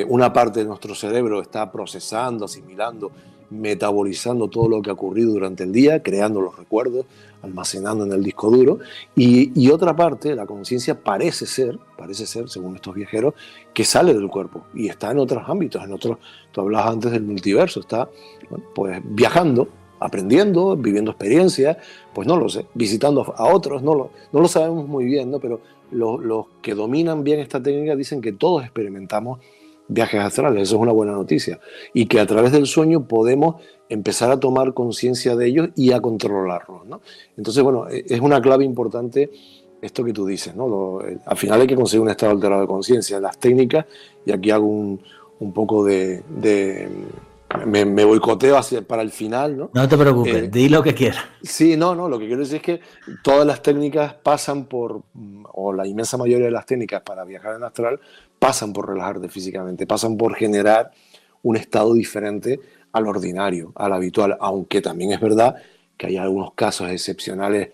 una parte de nuestro cerebro está procesando, asimilando, metabolizando todo lo que ha ocurrido durante el día, creando los recuerdos, almacenando en el disco duro, y otra parte, la conciencia parece ser, según estos viajeros, que sale del cuerpo y está en otros ámbitos, tú hablabas antes del multiverso, está, bueno, pues viajando, aprendiendo, viviendo experiencias, pues no lo sé, visitando a otros, no lo sabemos muy bien, ¿no? Pero los que dominan bien esta técnica dicen que todos experimentamos viajes astrales. Eso es una buena noticia, y que a través del sueño podemos empezar a tomar conciencia de ellos y a controlarlos, ¿no? Entonces, bueno, es una clave importante esto que tú dices, ¿no? Al final hay que conseguir un estado alterado de conciencia. Las técnicas, y aquí hago un poco me boicoteo para el final, ¿no? No te preocupes, di lo que quieras. Sí, no, lo que quiero decir es que todas las técnicas pasan o la inmensa mayoría de las técnicas para viajar en astral pasan por relajarte físicamente, pasan por generar un estado diferente al ordinario, al habitual, aunque también es verdad que hay algunos casos excepcionales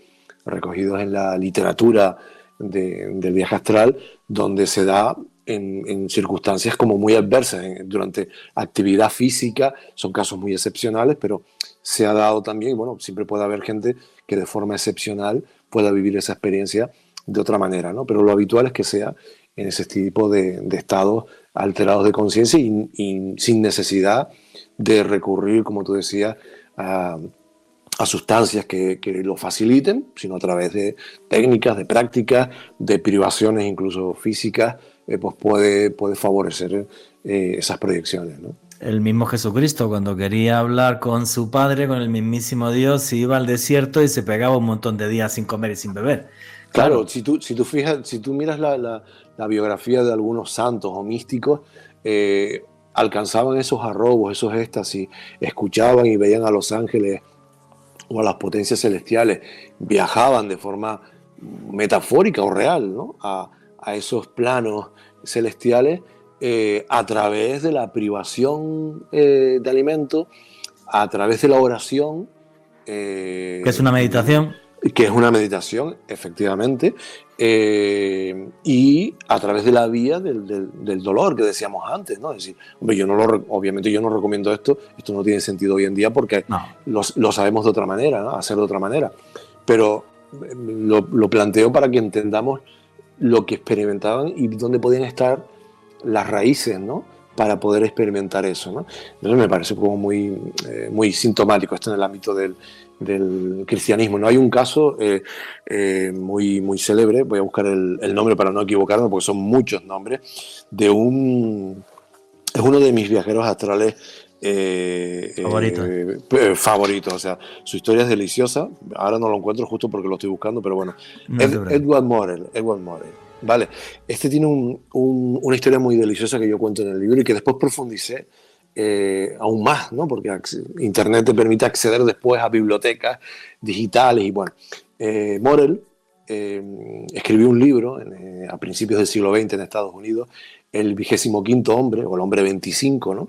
recogidos en la literatura del viaje astral, donde se da en circunstancias como muy adversas, durante actividad física. Son casos muy excepcionales, pero se ha dado también, bueno, siempre puede haber gente que de forma excepcional pueda vivir esa experiencia de otra manera, ¿no? Pero lo habitual es que sea en ese tipo de estados alterados de conciencia y sin necesidad de recurrir, como tú decías, a sustancias que lo faciliten, sino a través de técnicas, de prácticas, de privaciones incluso físicas, pues puede favorecer esas proyecciones, ¿no? El mismo Jesucristo, cuando quería hablar con su padre, con el mismísimo Dios, se iba al desierto y se pegaba un montón de días sin comer y sin beber. Claro, si tú miras la biografía de algunos santos o místicos, alcanzaban esos arrobos, esos éxtasis, escuchaban y veían a los ángeles o a las potencias celestiales, viajaban de forma metafórica o real, ¿no? a esos planos celestiales a través de la privación de alimento, a través de la oración. ¿Qué es una meditación? que es una meditación, efectivamente, y a través de la vía del dolor que decíamos antes, ¿no? Es decir, hombre, obviamente yo no recomiendo esto no tiene sentido hoy en día porque No. lo sabemos de otra manera, ¿no? Hacer de otra manera, pero lo planteo para que entendamos lo que experimentaban y dónde podían estar las raíces, ¿no? Para poder experimentar eso, ¿no? Entonces me parece como muy sintomático esto en el ámbito del cristianismo. No hay un caso muy célebre, voy a buscar el nombre para no equivocarme porque son muchos nombres, es uno de mis viajeros astrales favoritos. O sea, su historia es deliciosa. Ahora no lo encuentro justo porque lo estoy buscando, pero bueno. No Edward Morel. Vale. Este tiene una historia muy deliciosa que yo cuento en el libro y que después profundicé aún más, ¿no? Porque Internet te permite acceder después a bibliotecas digitales y bueno. Morel escribió un libro a principios del siglo XX en Estados Unidos, el 25º hombre, o el hombre 25, ¿no?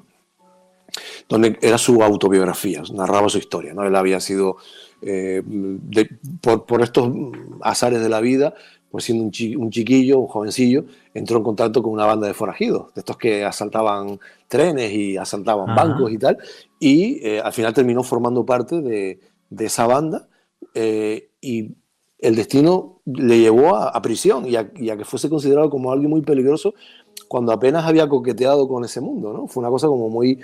Donde era su autobiografía, narraba su historia, ¿no? Él había sido, por estos azares de la vida, pues siendo un chiquillo, un jovencillo, entró en contacto con una banda de forajidos, de estos que asaltaban trenes y asaltaban bancos y tal, y al final terminó formando parte de esa banda, y el destino le llevó a prisión y a que fuese considerado como alguien muy peligroso cuando apenas había coqueteado con ese mundo, ¿no? Fue una cosa como muy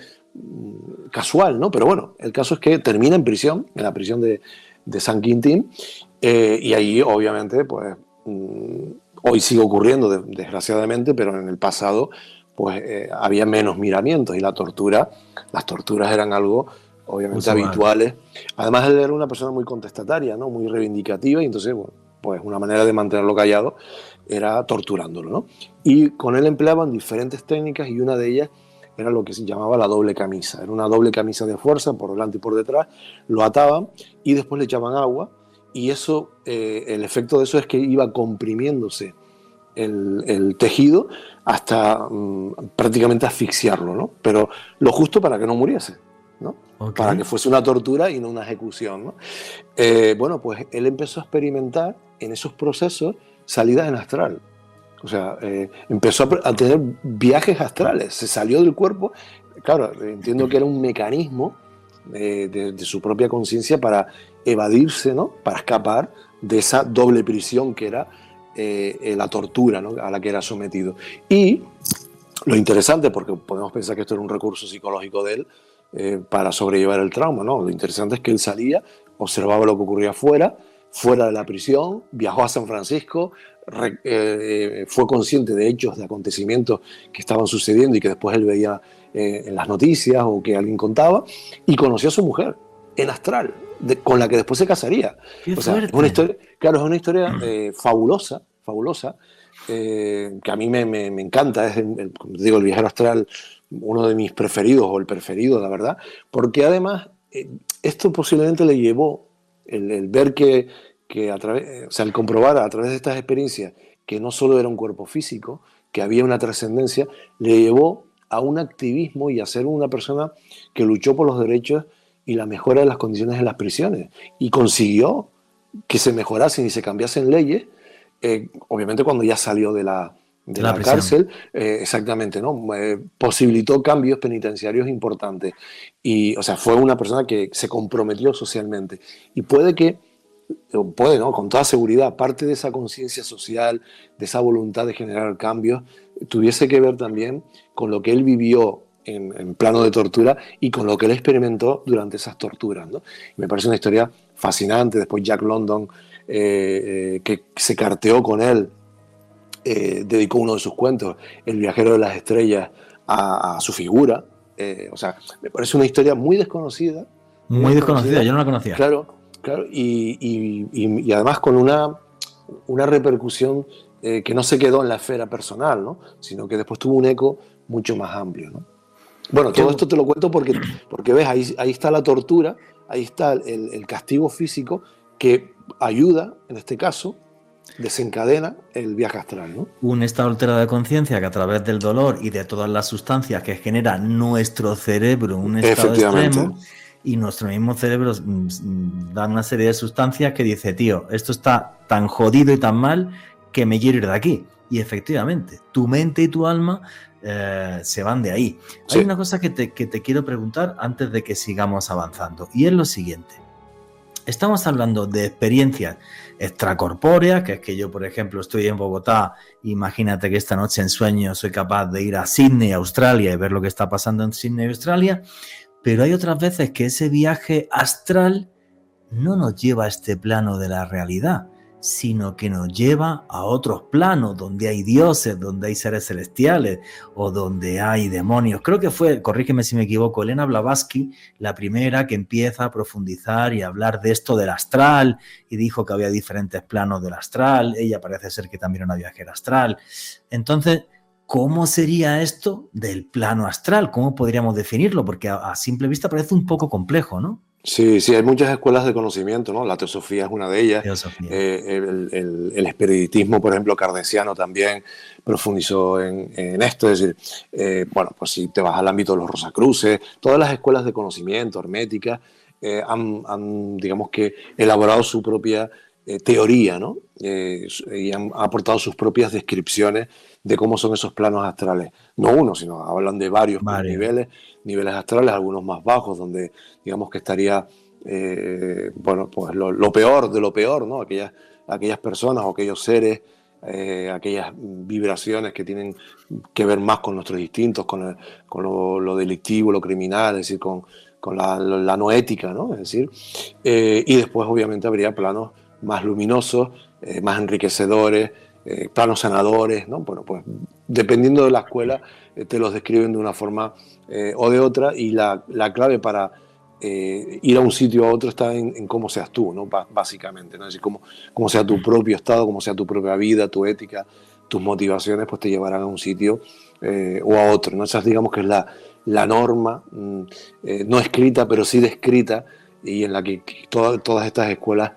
casual, ¿no? Pero bueno, el caso es que termina en prisión, en la prisión de San Quintín, y ahí obviamente, pues, hoy sigue ocurriendo, desgraciadamente, pero en el pasado, pues, había menos miramientos y las torturas eran algo obviamente habituales. Además, él era una persona muy contestataria, ¿no? Muy reivindicativa, y entonces, bueno, pues una manera de mantenerlo callado era torturándolo, ¿no? Y con él empleaban diferentes técnicas y una de ellas era lo que se llamaba la doble camisa. Era una doble camisa de fuerza por delante y por detrás, lo ataban y después le echaban agua y eso, el efecto de eso es que iba comprimiéndose el tejido hasta prácticamente asfixiarlo, ¿no? Pero lo justo para que no muriese, ¿no? Para que fuese una tortura y no una ejecución, ¿no? Bueno, pues él empezó a experimentar en esos procesos salidas en astral. O sea, empezó a tener viajes astrales, se salió del cuerpo. Claro, entiendo que era un mecanismo de su propia conciencia para evadirse, ¿no? Para escapar de esa doble prisión que era la tortura, ¿no? A la que era sometido. Y lo interesante, porque podemos pensar que esto era un recurso psicológico de él para sobrellevar el trauma, ¿no? Lo interesante es que él salía, observaba lo que ocurría fuera de la prisión, viajó a San Francisco, fue consciente de hechos, de acontecimientos que estaban sucediendo y que después él veía en las noticias o que alguien contaba, y conoció a su mujer en astral, con la que después se casaría. O sea, es una historia, claro, es una historia fabulosa, que a mí me encanta. Es, como te digo, el viajero astral, uno de mis preferidos, o el preferido, la verdad, porque además esto posiblemente le llevó el ver que a través, o sea, el comprobar a través de estas experiencias que no solo era un cuerpo físico, que había una trascendencia, le llevó a un activismo y a ser una persona que luchó por los derechos y la mejora de las condiciones en las prisiones, y consiguió que se mejorasen y se cambiasen leyes, obviamente cuando ya salió de la cárcel, exactamente, ¿no? Posibilitó cambios penitenciarios importantes. Y, o sea, fue una persona que se comprometió socialmente. Y puede, ¿no? Con toda seguridad, parte de esa conciencia social, de esa voluntad de generar cambios, tuviese que ver también con lo que él vivió en plano de tortura y con lo que él experimentó durante esas torturas, ¿no? Y me parece una historia fascinante. Después Jack London, que se carteó con él, dedicó uno de sus cuentos, El viajero de las estrellas, a su figura. O sea, me parece una historia muy desconocida. Muy desconocida, yo no la conocía. Claro, y además con una repercusión que no se quedó en la esfera personal, ¿no? Sino que después tuvo un eco mucho más amplio, ¿no? Bueno, todo esto te lo cuento porque ves, ahí está la tortura, ahí está el castigo físico que ayuda, en este caso, desencadena el viaje astral, ¿no? Un estado alterado de conciencia que a través del dolor y de todas las sustancias que genera nuestro cerebro, un estado extremo, y nuestro mismo cerebro da una serie de sustancias que dice, tío, esto está tan jodido y tan mal que me quiero ir de aquí. Y efectivamente, tu mente y tu alma se van de ahí. Sí. Hay una cosa que te quiero preguntar antes de que sigamos avanzando, y es lo siguiente. Estamos hablando de experiencias extracorpóreas, que es que yo, por ejemplo, estoy en Bogotá, imagínate que esta noche en sueño soy capaz de ir a Sydney, Australia, y ver lo que está pasando en Sydney, Australia, pero hay otras veces que ese viaje astral no nos lleva a este plano de la realidad, sino que nos lleva a otros planos donde hay dioses, donde hay seres celestiales o donde hay demonios. Creo que fue, corrígeme si me equivoco, Elena Blavatsky, la primera que empieza a profundizar y a hablar de esto del astral, y dijo que había diferentes planos del astral. Ella parece ser que también era una viajera astral. Entonces, ¿cómo sería esto del plano astral? ¿Cómo podríamos definirlo? Porque a simple vista parece un poco complejo, ¿no? Sí, sí, hay muchas escuelas de conocimiento, ¿no? La teosofía es una de ellas. Teosofía. El espiritismo, por ejemplo, kardeciano también profundizó en esto. Es decir, bueno, pues si te vas al ámbito de los Rosacruces, todas las escuelas de conocimiento, herméticas, han, digamos que, elaborado su propia teoría, ¿no? Y han aportado sus propias descripciones de cómo son esos planos astrales. No uno, sino hablan de varios niveles astrales, algunos más bajos, donde digamos que estaría, bueno, pues lo peor de lo peor, ¿no? Aquellas personas o aquellos seres, aquellas vibraciones que tienen que ver más con nuestros instintos, con lo delictivo, lo criminal, es decir, con la no ética, ¿no? Es decir, y después obviamente habría planos más luminosos, más enriquecedores, planos sanadores, ¿no? Bueno, pues dependiendo de la escuela te los describen de una forma o de otra, y la clave para ir a un sitio a otro está en cómo seas tú, ¿no? Básicamente, ¿no? Es decir, cómo sea tu propio estado, cómo sea tu propia vida, tu ética, tus motivaciones, pues te llevarán a un sitio o a otro, ¿no? Esa digamos que es la norma, no escrita, pero sí descrita, y en la que todas estas escuelas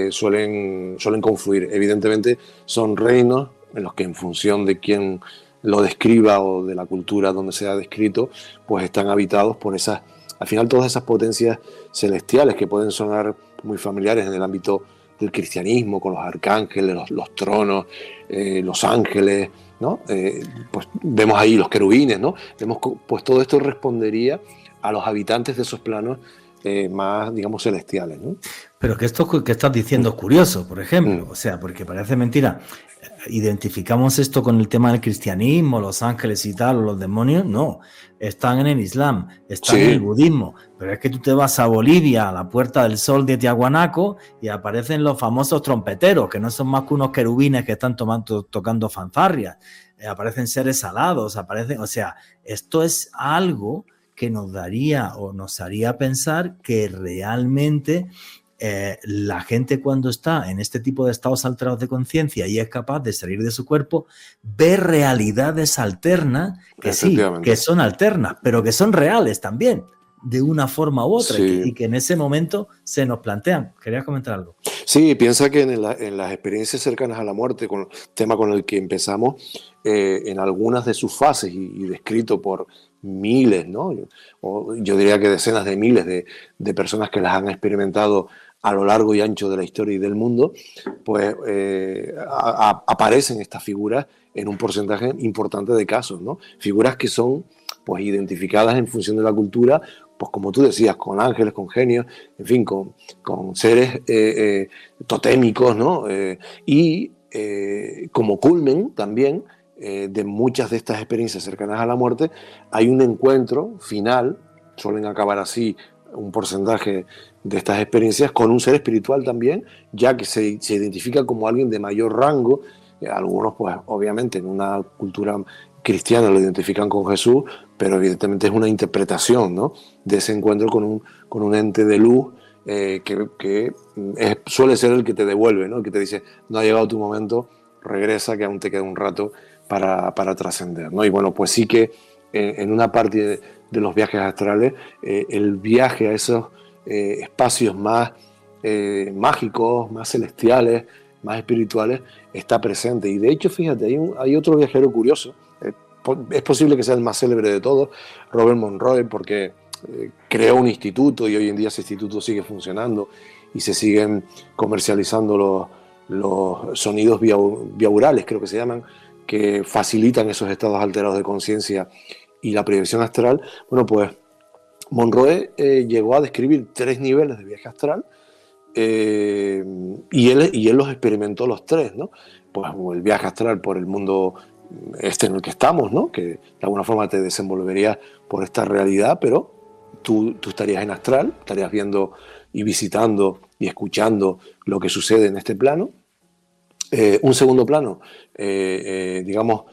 suelen confluir. Evidentemente son reinos en los que, en función de quién lo describa o de la cultura donde sea descrito, pues están habitados por esas, al final, todas esas potencias celestiales que pueden sonar muy familiares en el ámbito del cristianismo, con los arcángeles, los tronos, los ángeles, ¿no? Pues vemos ahí los querubines, ¿no? Vemos, pues todo esto respondería a los habitantes de esos planos más, digamos, celestiales, ¿no? Pero que esto que estás diciendo es curioso, por ejemplo, o sea, porque parece mentira. Identificamos esto con el tema del cristianismo, los ángeles y tal, o los demonios. No, están en el Islam, están en el budismo, pero es que tú te vas a Bolivia, a la Puerta del Sol de Tiahuanaco, y aparecen los famosos trompeteros, que no son más que unos querubines que están tocando fanfarrias, aparecen seres alados, o sea, esto es algo que nos daría o nos haría pensar que realmente la gente, cuando está en este tipo de estados alterados de conciencia y es capaz de salir de su cuerpo, ve realidades alternas que sí, que son alternas, pero que son reales también, de una forma u otra, y que en ese momento se nos plantean. ¿Querías comentar algo? Sí, piensa que en las experiencias cercanas a la muerte, con el tema con el que empezamos, en algunas de sus fases y descrito por miles, ¿no? O yo diría que decenas de miles de personas que las han experimentado a lo largo y ancho de la historia y del mundo, pues aparecen estas figuras en un porcentaje importante de casos, ¿no? Figuras que son, pues, identificadas en función de la cultura, pues como tú decías, con ángeles, con genios, en fin, con seres totémicos, ¿no? Y como culmen también de muchas de estas experiencias cercanas a la muerte, hay un encuentro final, suelen acabar así un porcentaje de estas experiencias, con un ser espiritual también, ya que se identifica como alguien de mayor rango. Algunos, pues obviamente en una cultura cristiana lo identifican con Jesús, pero evidentemente es una interpretación, ¿no?, de ese encuentro con un ente de luz que suele ser el que te devuelve, ¿no?, el que te dice, no ha llegado tu momento, regresa, que aún te queda un rato para trascender, ¿no? Y bueno, pues sí que en una parte de los viajes astrales, el viaje a esos espacios más mágicos, más celestiales, más espirituales, está presente. Y de hecho, fíjate, hay otro viajero curioso, es posible que sea el más célebre de todos, Robert Monroe, porque creó un instituto y hoy en día ese instituto sigue funcionando y se siguen comercializando los sonidos biaurales, creo que se llaman, que facilitan esos estados alterados de conciencia y la proyección astral. Bueno, pues Monroe llegó a describir 3 niveles de viaje astral y él los experimentó los 3, ¿no? Pues el viaje astral por el mundo en el que estamos, ¿no? Que de alguna forma te desenvolverías por esta realidad, pero tú estarías en astral, estarías viendo y visitando y escuchando lo que sucede en este plano. Un segundo plano, digamos,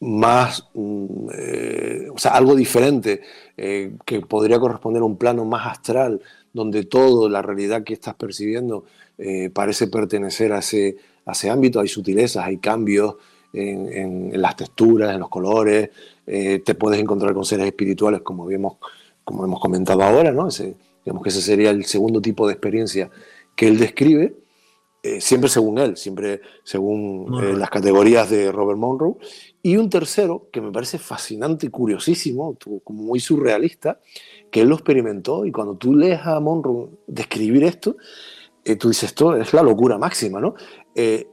más, o sea, algo diferente, que podría corresponder a un plano más astral, donde toda la realidad que estás percibiendo parece pertenecer a ese ámbito. Hay sutilezas, hay cambios en las texturas, en los colores, te puedes encontrar con seres espirituales, como hemos comentado ahora, ¿no? Digamos que ese sería el segundo tipo de experiencia que él describe. Siempre según él, siempre según las categorías de Robert Monroe. Y un tercero, que me parece fascinante y curiosísimo, como muy surrealista, que él lo experimentó, y cuando tú lees a Monroe describir esto, tú dices, esto es la locura máxima, ¿no?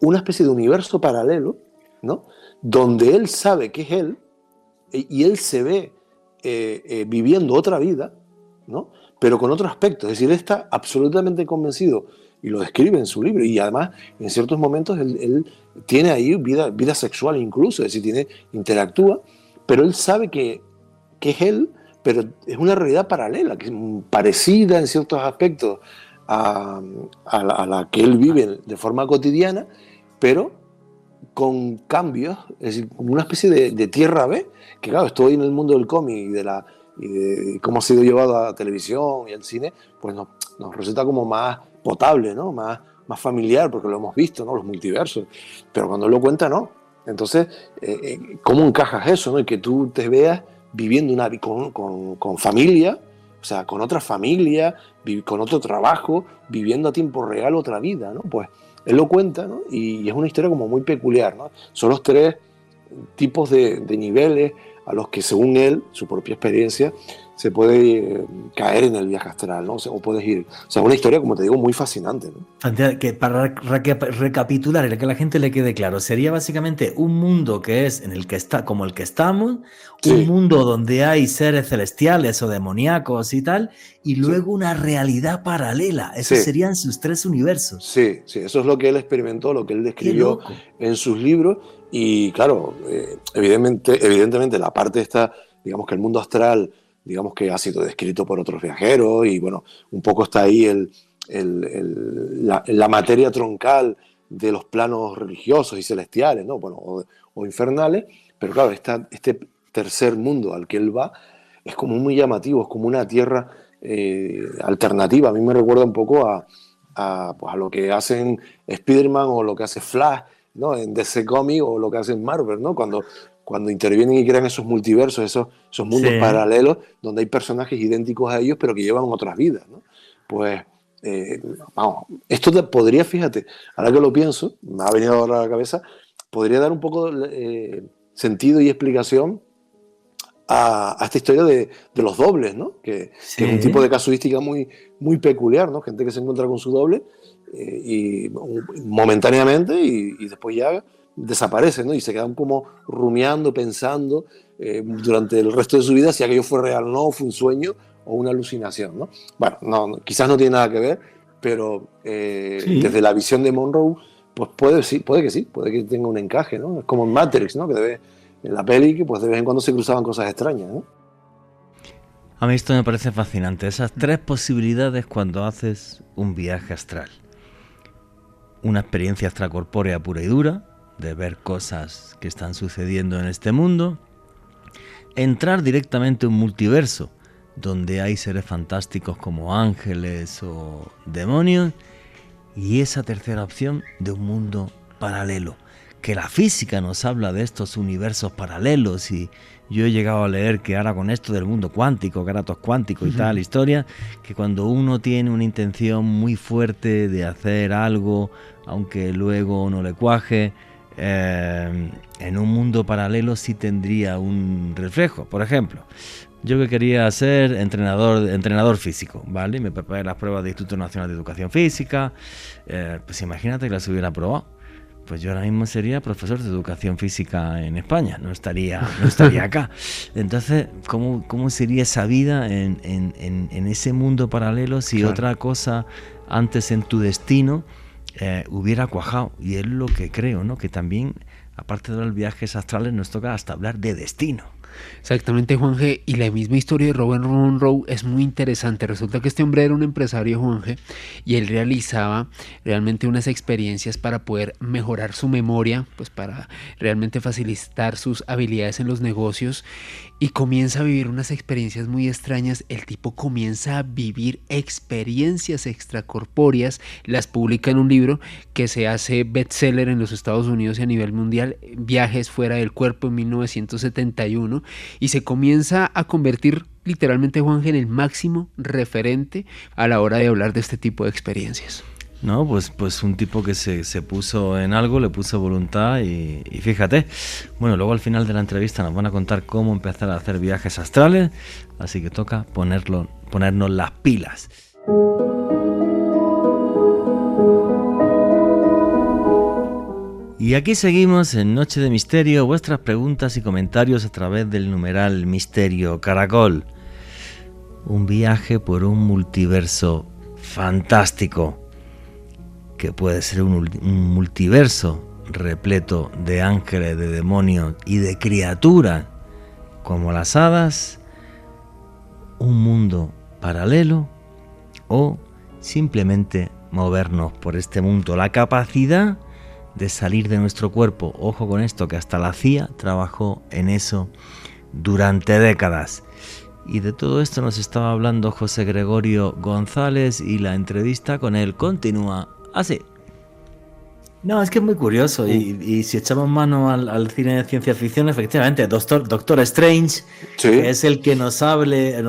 Una especie de universo paralelo, ¿no? Donde él sabe que es él, y él se ve viviendo otra vida, ¿no? Pero con otro aspecto. Es decir, él está absolutamente convencido, y lo describe en su libro, y además en ciertos momentos él tiene ahí vida sexual incluso, es decir, interactúa, pero él sabe que es él, pero es una realidad paralela, que es parecida en ciertos aspectos a la que él vive de forma cotidiana, pero con cambios, es decir, como una especie de tierra B, que claro, estoy en el mundo del cómic y de cómo ha sido llevado a la televisión y al cine, pues nos resulta como más potable, ¿no? Más familiar, porque lo hemos visto, ¿no? Los multiversos. Pero cuando él lo cuenta, no. Entonces, ¿cómo encajas eso, ¿no? Y que tú te veas viviendo con familia, o sea, con otra familia, con otro trabajo, viviendo a tiempo real otra vida, ¿no? Pues él lo cuenta, ¿no? Y es una historia como muy peculiar, ¿no? Son los 3 tipos de niveles a los que, según él, su propia experiencia, se puede caer en el viaje astral, ¿no? O puedes ir. O sea, una historia, como te digo, muy fascinante, ¿no? Que para recapitular y que a la gente le quede claro, sería básicamente un mundo que es en el que está, como el que estamos, sí. Un mundo donde hay seres celestiales o demoníacos y tal, y luego una realidad paralela. Esos serían sus 3 universos. Sí, eso es lo que él experimentó, lo que él describió en sus libros. Y claro, evidentemente la parte esta, digamos que el mundo astral, digamos que ha sido descrito por otros viajeros, y bueno, un poco está ahí la materia troncal de los planos religiosos y celestiales, ¿no? Bueno, o infernales, pero claro, este tercer mundo al que él va es como muy llamativo, es como una tierra alternativa. A mí me recuerda un poco a lo que hacen Spider-Man o lo que hace Flash, ¿no? En DC Comics, o lo que hacen Marvel, ¿no? Cuando intervienen y crean esos multiversos, esos mundos paralelos, donde hay personajes idénticos a ellos, pero que llevan otras vidas, ¿no? Pues, vamos, esto podría, fíjate, ahora que lo pienso, me ha venido ahora a la cabeza, podría dar un poco sentido y explicación a esta historia de los dobles, ¿no? Que es un tipo de casuística muy, muy peculiar, ¿no? Gente que se encuentra con su doble y momentáneamente y después ya desaparece, ¿no? Y se quedan como rumiando, pensando durante el resto de su vida si aquello fue real o no, fue un sueño o una alucinación, ¿no? Bueno, quizás no tiene nada que ver, pero desde la visión de Monroe, pues puede que tenga un encaje, ¿no? Es como en Matrix, ¿no? Que en la peli, que pues de vez en cuando se cruzaban cosas extrañas, ¿no? A mí esto me parece fascinante, esas 3 posibilidades cuando haces un viaje astral. Una experiencia extracorpórea pura y dura, de ver cosas que están sucediendo en este mundo, entrar directamente a un multiverso, donde hay seres fantásticos como ángeles o demonios, y esa tercera opción de un mundo paralelo, que la física nos habla de estos universos paralelos, y yo he llegado a leer que ahora con esto del mundo cuántico, que ahora todo es cuántico y tal, historia, que cuando uno tiene una intención muy fuerte de hacer algo, aunque luego no le cuaje, en un mundo paralelo sí tendría un reflejo. Por ejemplo, yo que quería ser entrenador físico, ¿vale? Me preparé las pruebas del Instituto Nacional de Educación Física, pues imagínate que las hubiera aprobado. Pues yo ahora mismo sería profesor de educación física en España, no estaría acá. Entonces, ¿cómo sería esa vida en ese mundo paralelo si claro, otra cosa antes en tu destino hubiera cuajado? Y es lo que creo, ¿no? Que también, aparte de los viajes astrales, nos toca hasta hablar de destino. Exactamente, Juanje, y la misma historia de Robert Monroe es muy interesante. Resulta que este hombre era un empresario, Juanje, y él realizaba realmente unas experiencias para poder mejorar su memoria, pues para realmente facilitar sus habilidades en los negocios, y comienza a vivir unas experiencias muy extrañas. El tipo comienza a vivir experiencias extracorpóreas, las publica en un libro que se hace bestseller en los Estados Unidos y a nivel mundial, Viajes fuera del cuerpo, en 1971, y se comienza a convertir literalmente, Juanje, en el máximo referente a la hora de hablar de este tipo de experiencias. No, pues un tipo que se puso en algo, le puso voluntad y fíjate, bueno, luego al final de la entrevista nos van a contar cómo empezar a hacer viajes astrales, así que toca ponernos las pilas. Y aquí seguimos en Noche de Misterio, vuestras preguntas y comentarios a través del numeral Misterio Caracol. Un viaje por un multiverso fantástico, que puede ser un multiverso repleto de ángeles, de demonios y de criaturas como las hadas, un mundo paralelo o simplemente movernos por este mundo. La capacidad de salir de nuestro cuerpo, ojo con esto, que hasta la CIA trabajó en eso durante décadas. Y de todo esto nos estaba hablando José Gregorio González y la entrevista con él continúa así. No, es que es muy curioso y si echamos mano al cine de ciencia ficción, efectivamente, Doctor Strange, sí, que es el que nos abre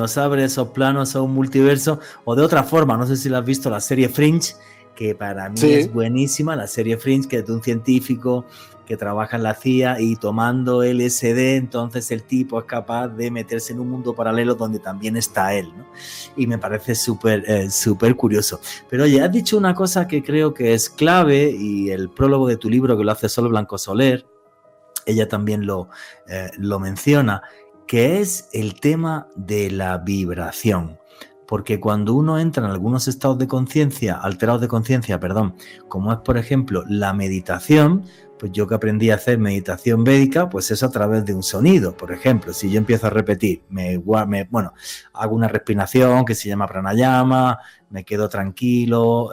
esos planos a un multiverso, o de otra forma, no sé si lo has visto, la serie Fringe, que para mí sí, es buenísima, la serie Fringe, que es de un científico que trabaja en la CIA y tomando LSD, entonces el tipo es capaz de meterse en un mundo paralelo donde también está él, ¿no? Y me parece súper curioso. Pero oye, has dicho una cosa que creo que es clave, y el prólogo de tu libro, que lo hace Sol Blanco Soler, ella también lo menciona, que es el tema de la vibración. Porque cuando uno entra en algunos estados de conciencia, alterados de conciencia, como es por ejemplo la meditación, pues yo que aprendí a hacer meditación védica, pues es a través de un sonido. Por ejemplo, si yo empiezo a repetir, hago una respiración que se llama pranayama, me quedo tranquilo,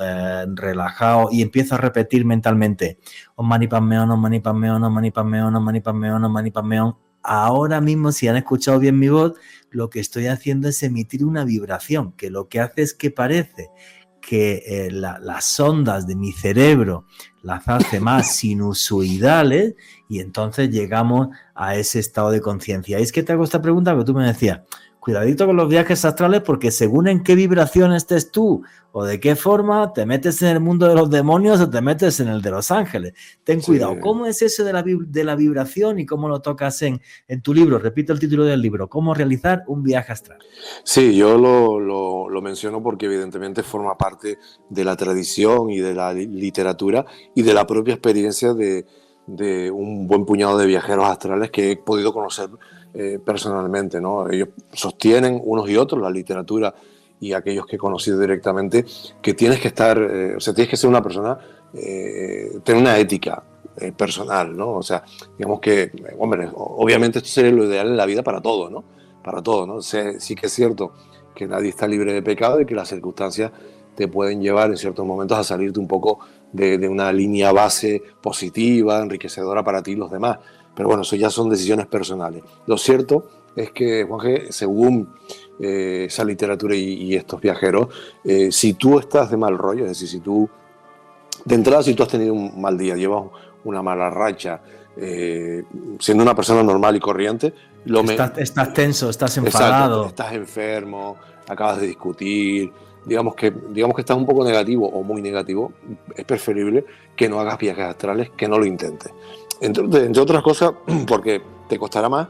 relajado, y empiezo a repetir mentalmente Om Mani Padme Hum, Om Mani Padme Hum, Om Mani Padme Hum, Om Mani Padme Hum, Om Mani Padme Hum. Ahora mismo, si han escuchado bien mi voz, lo que estoy haciendo es emitir una vibración, que lo que hace es que parece que las ondas de mi cerebro las hace más sinusoidales, y entonces llegamos a ese estado de conciencia. Y es que te hago esta pregunta porque tú me decías, cuidadito con los viajes astrales, porque según en qué vibración estés tú o de qué forma, te metes en el mundo de los demonios o te metes en el de los ángeles. Ten cuidado. ¿Cómo es eso de la vibración y cómo lo tocas en tu libro? Repito el título del libro, ¿Cómo realizar un viaje astral? Sí, yo lo menciono porque evidentemente forma parte de la tradición y de la literatura y de la propia experiencia de un buen puñado de viajeros astrales que he podido conocer personalmente, ¿no? Ellos sostienen unos y otros, la literatura y aquellos que he conocido directamente, que tienes que estar, tienes que ser una persona, tener una ética personal, ¿no? O sea, digamos que, hombre, obviamente esto sería lo ideal en la vida para todo, ¿no? Para todo, ¿no? Sí que es cierto que nadie está libre de pecado y que las circunstancias te pueden llevar en ciertos momentos a salirte un poco de una línea base positiva, enriquecedora para ti y los demás. Pero bueno, eso ya son decisiones personales. Lo cierto es que, Juanje, según esa literatura y estos viajeros, si tú estás de mal rollo, es decir, si tú has tenido un mal día, llevas una mala racha, siendo una persona normal y corriente, estás tenso, estás enfadado. Exacto, estás enfermo, acabas de discutir, digamos que estás un poco negativo o muy negativo, es preferible que no hagas viajes astrales, que no lo intentes. Entre otras cosas, porque te costará más,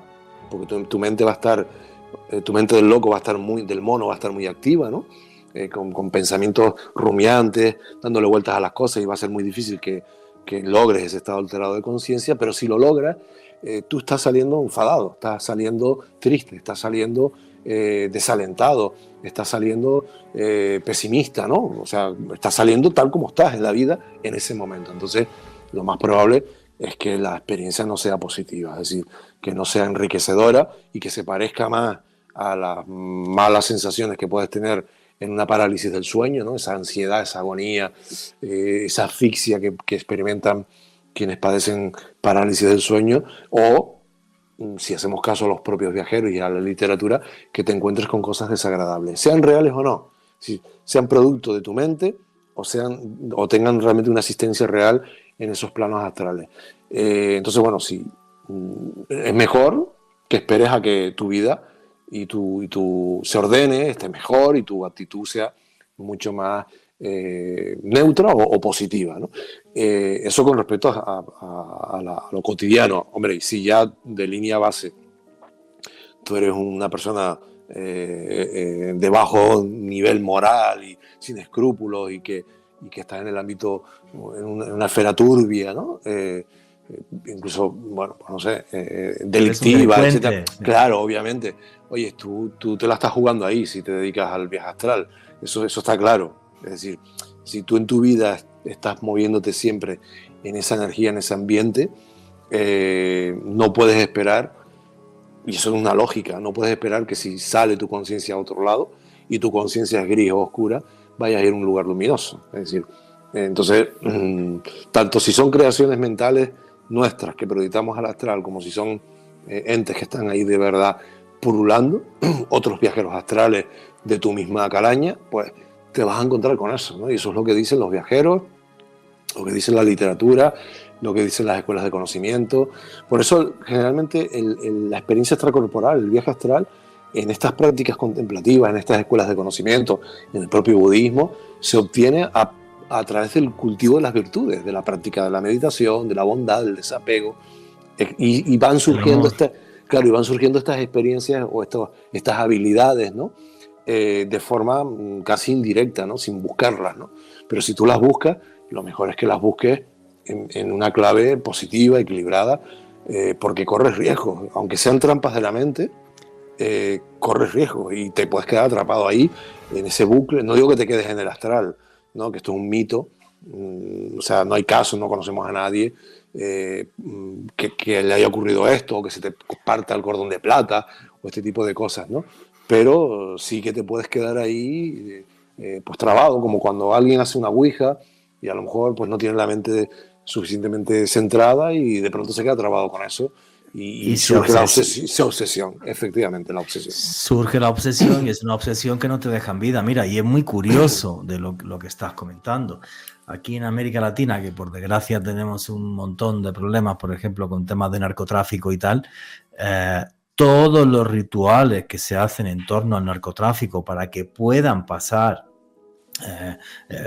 porque tu mente va a estar, tu mente del loco va a estar del mono va a estar muy activa, ¿no? Con pensamientos rumiantes, dándole vueltas a las cosas, y va a ser muy difícil que logres ese estado alterado de conciencia, pero si lo logras, tú estás saliendo enfadado, estás saliendo triste, estás saliendo desalentado, estás saliendo pesimista, ¿no? O sea, estás saliendo tal como estás en la vida en ese momento. Entonces, lo más probable es que la experiencia no sea positiva, es decir, que no sea enriquecedora y que se parezca más a las malas sensaciones que puedes tener en una parálisis del sueño, ¿no? Esa ansiedad, esa agonía, esa asfixia que experimentan quienes padecen parálisis del sueño, o, si hacemos caso a los propios viajeros y a la literatura, que te encuentres con cosas desagradables, sean reales o no, sean producto de tu mente o tengan realmente una asistencia real en esos planos astrales. Entonces, bueno, sí, es mejor que esperes a que tu vida y tu se ordene, esté mejor y tu actitud sea mucho más neutra o positiva, ¿no? Eso con respecto a lo cotidiano. Hombre, y si ya de línea base tú eres una persona de bajo nivel moral y sin escrúpulos y que estás en el ámbito, en una esfera turbia, ¿no? Incluso, bueno, no sé, delictiva, etc. Claro, obviamente. Oye, tú te la estás jugando ahí si te dedicas al viaje astral. Eso está claro. Es decir, si tú en tu vida estás moviéndote siempre en esa energía, en ese ambiente, no puedes esperar, y eso es una lógica, no puedes esperar que si sale tu conciencia a otro lado y tu conciencia es gris o oscura, vayas a ir a un lugar luminoso. Es decir, entonces, tanto si son creaciones mentales nuestras que proyectamos al astral, como si son entes que están ahí de verdad pululando, otros viajeros astrales de tu misma calaña, pues te vas a encontrar con eso, ¿no? Y eso es lo que dicen los viajeros, lo que dice la literatura, lo que dicen las escuelas de conocimiento. Por eso, generalmente, la experiencia extracorporal, el viaje astral, en estas prácticas contemplativas, en estas escuelas de conocimiento, en el propio budismo, se obtiene a través del cultivo de las virtudes, de la práctica de la meditación, de la bondad, del desapego, y van surgiendo estas experiencias o estas habilidades, ¿no? De forma casi indirecta, ¿no? Sin buscarlas, ¿no? Pero si tú las buscas, lo mejor es que las busques en una clave positiva, equilibrada, porque corres riesgos, aunque sean trampas de la mente, corres riesgos y te puedes quedar atrapado ahí en ese bucle. No digo que te quedes en el astral, ¿no? Que esto es un mito, o sea, no hay caso, no conocemos a nadie que le haya ocurrido esto, o que se te parta el cordón de plata o este tipo de cosas, ¿no? Pero sí que te puedes quedar ahí pues trabado, como cuando alguien hace una ouija y a lo mejor pues no tiene la mente suficientemente centrada y de pronto se queda trabado con eso. Y surge la obsesión, efectivamente, la obsesión. Surge la obsesión y es una obsesión que no te deja en vida. Mira, y es muy curioso de lo que estás comentando. Aquí en América Latina, que por desgracia tenemos un montón de problemas, por ejemplo, con temas de narcotráfico y tal, todos los rituales que se hacen en torno al narcotráfico para que puedan pasar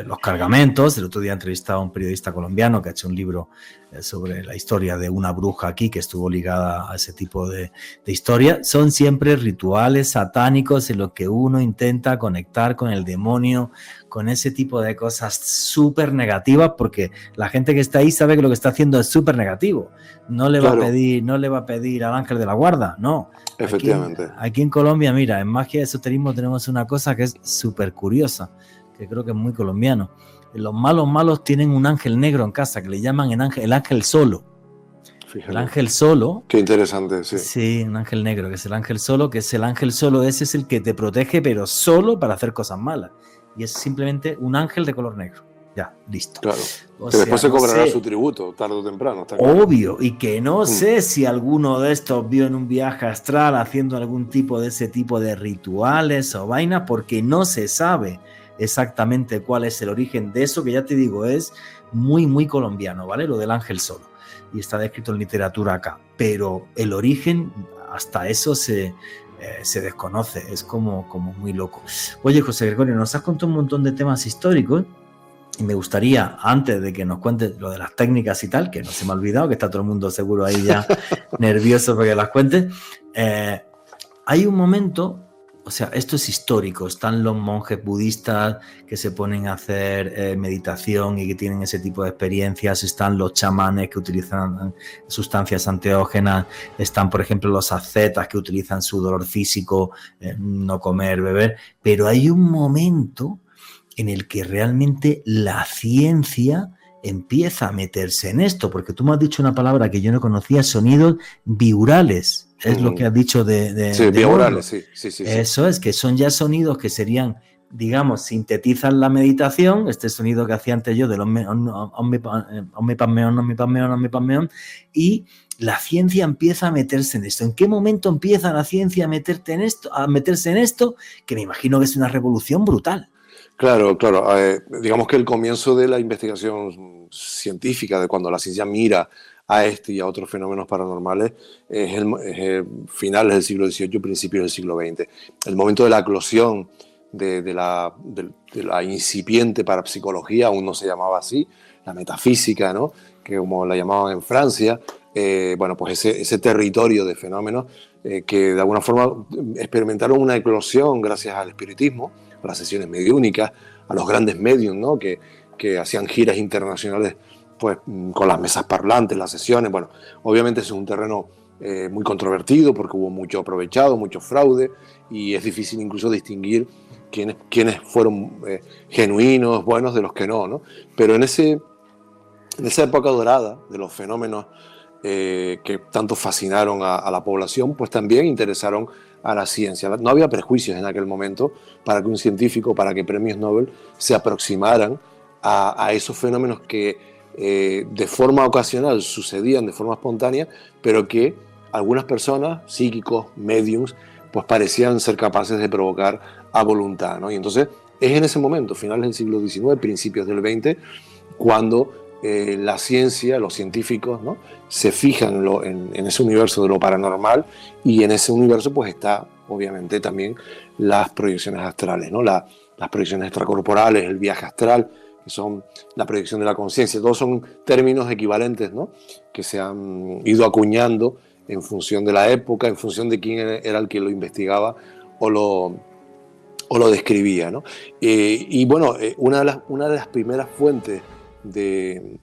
los cargamentos. El otro día entrevistaba a un periodista colombiano que ha hecho un libro sobre la historia de una bruja aquí que estuvo ligada a ese tipo de historia. Son siempre rituales satánicos en los que uno intenta conectar con el demonio, con ese tipo de cosas súper negativas, porque la gente que está ahí sabe que lo que está haciendo es súper negativo. No le va a pedir al ángel de la guarda, no. Efectivamente. Aquí en Colombia, mira, en magia y esoterismo tenemos una cosa que es súper curiosa, que creo que es muy colombiano. Los malos tienen un ángel negro en casa que le llaman el ángel solo. Fíjate. El ángel solo. Qué interesante, sí. Sí, un ángel negro, que es el ángel solo, ese es el que te protege, pero solo para hacer cosas malas. Y es simplemente un ángel de color negro. Ya, listo. Claro. Que después se cobrará su tributo, tarde o temprano. Está claro. Obvio, y que no sé si alguno de estos vio en un viaje astral haciendo algún tipo de ese tipo de rituales o vainas, porque no se sabe exactamente cuál es el origen de eso, que ya te digo, es muy, muy colombiano, ¿vale? Lo del ángel solo. Y está descrito en literatura acá. Pero el origen, hasta eso se desconoce. Es como muy loco. Oye, José Gregorio, nos has contado un montón de temas históricos Y me gustaría, antes de que nos cuentes lo de las técnicas y tal, que no se me ha olvidado, que está todo el mundo seguro ahí ya nervioso porque las cuentes, hay un momento, o sea, esto es histórico, están los monjes budistas que se ponen a hacer meditación y que tienen ese tipo de experiencias, están los chamanes que utilizan sustancias antiógenas, están, por ejemplo, los ascetas que utilizan su dolor físico, no comer, beber, pero hay un momento en el que realmente la ciencia empieza a meterse en esto, porque tú me has dicho una palabra que yo no conocía, sonidos biurales, es lo que has dicho sí, biurales, sí. Eso es, que son ya sonidos que serían, digamos, sintetizan la meditación, este sonido que hacía antes yo del omnipadmeón, y la ciencia empieza a meterse en esto. ¿En qué momento empieza la ciencia a meterse en esto? Que me imagino que es una revolución brutal. Claro. Digamos que el comienzo de la investigación científica, de cuando la ciencia mira a este y a otros fenómenos paranormales, es finales del siglo XVIII, principios del siglo XX. El momento de la eclosión de la incipiente parapsicología, aún no se llamaba así, la metafísica, ¿no? Que como la llamaban en Francia, pues ese territorio de fenómenos que de alguna forma experimentaron una eclosión gracias al espiritismo, a las sesiones mediúnicas, a los grandes mediums, ¿no? que hacían giras internacionales pues, con las mesas parlantes, las sesiones. Bueno, obviamente ese es un terreno muy controvertido porque hubo mucho aprovechado, mucho fraude, y es difícil incluso distinguir quiénes fueron genuinos, buenos, de los que no. Pero en esa época dorada de los fenómenos que tanto fascinaron a la población, pues también interesaron a la ciencia. No había prejuicios en aquel momento para que un científico, para que premios Nobel se aproximaran a esos fenómenos que de forma ocasional sucedían de forma espontánea, pero que algunas personas, psíquicos, mediums, pues parecían ser capaces de provocar a voluntad, ¿no? Y entonces es en ese momento, finales del siglo XIX, principios del XX, cuando la ciencia, los científicos, ¿no? se fijan en ese universo de lo paranormal, y en ese universo pues está obviamente también las proyecciones astrales, ¿no? Las proyecciones extracorporales, el viaje astral, que son la proyección de la conciencia. Todos son términos equivalentes, ¿no? que se han ido acuñando en función de la época, en función de quién era el que lo investigaba o lo describía, ¿no? Y bueno, una de las primeras fuentes de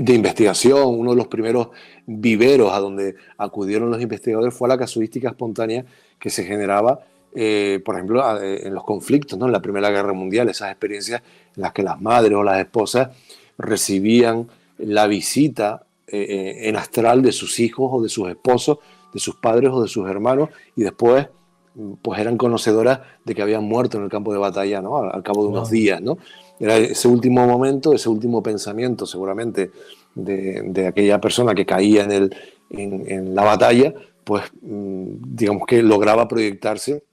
investigación, uno de los primeros viveros a donde acudieron los investigadores fue a la casuística espontánea que se generaba, por ejemplo, en los conflictos, ¿no? En la Primera Guerra Mundial, esas experiencias en las que las madres o las esposas recibían la visita en astral de sus hijos o de sus esposos, de sus padres o de sus hermanos, y después pues eran conocedoras de que habían muerto en el campo de batalla, ¿no? Al cabo de unos días, ¿no? Era ese último momento, ese último pensamiento seguramente de aquella persona que caía en la batalla, pues digamos que lograba proyectarse,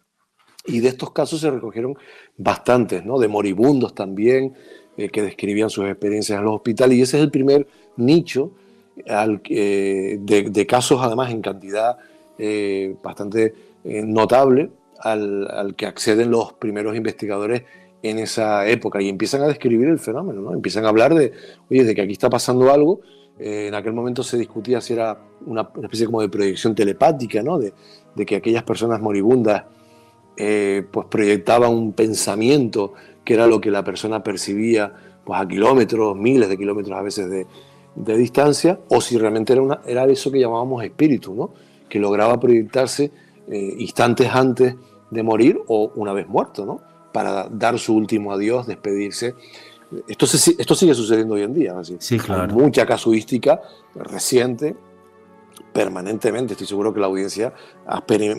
y de estos casos se recogieron bastantes, ¿no? De moribundos también, que describían sus experiencias en los hospitales, y ese es el primer nicho de casos, además en cantidad bastante notable, al que acceden los primeros investigadores en esa época, y empiezan a describir el fenómeno, ¿no? Empiezan a hablar de que aquí está pasando algo. En aquel momento se discutía si era una especie como de proyección telepática, ¿no? De que aquellas personas moribundas pues proyectaban un pensamiento que era lo que la persona percibía pues a kilómetros, miles de kilómetros a veces de distancia, o si realmente era eso que llamábamos espíritu, ¿no? Que lograba proyectarse instantes antes de morir o una vez muerto, ¿no? Para dar su último adiós, despedirse. Esto sigue sucediendo hoy en día, ¿sí? Sí, claro. Hay mucha casuística reciente, permanentemente. Estoy seguro que la audiencia,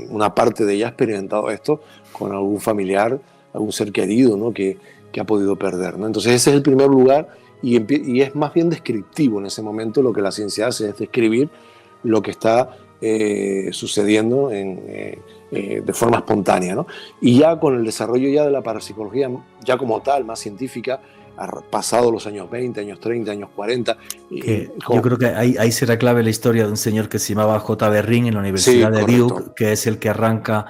una parte de ella ha experimentado esto con algún familiar, algún ser querido, ¿no? que ha podido perder, ¿no? Entonces ese es el primer lugar, y es más bien descriptivo en ese momento. Lo que la ciencia hace es describir lo que está sucediendo de forma espontánea, ¿no? Y ya con el desarrollo ya de la parapsicología, ya como tal, más científica, pasado los años 20, años 30, años 40. Yo creo que ahí será clave la historia de un señor que se llamaba J.B. Ring en la Universidad de Duke, que es el que arranca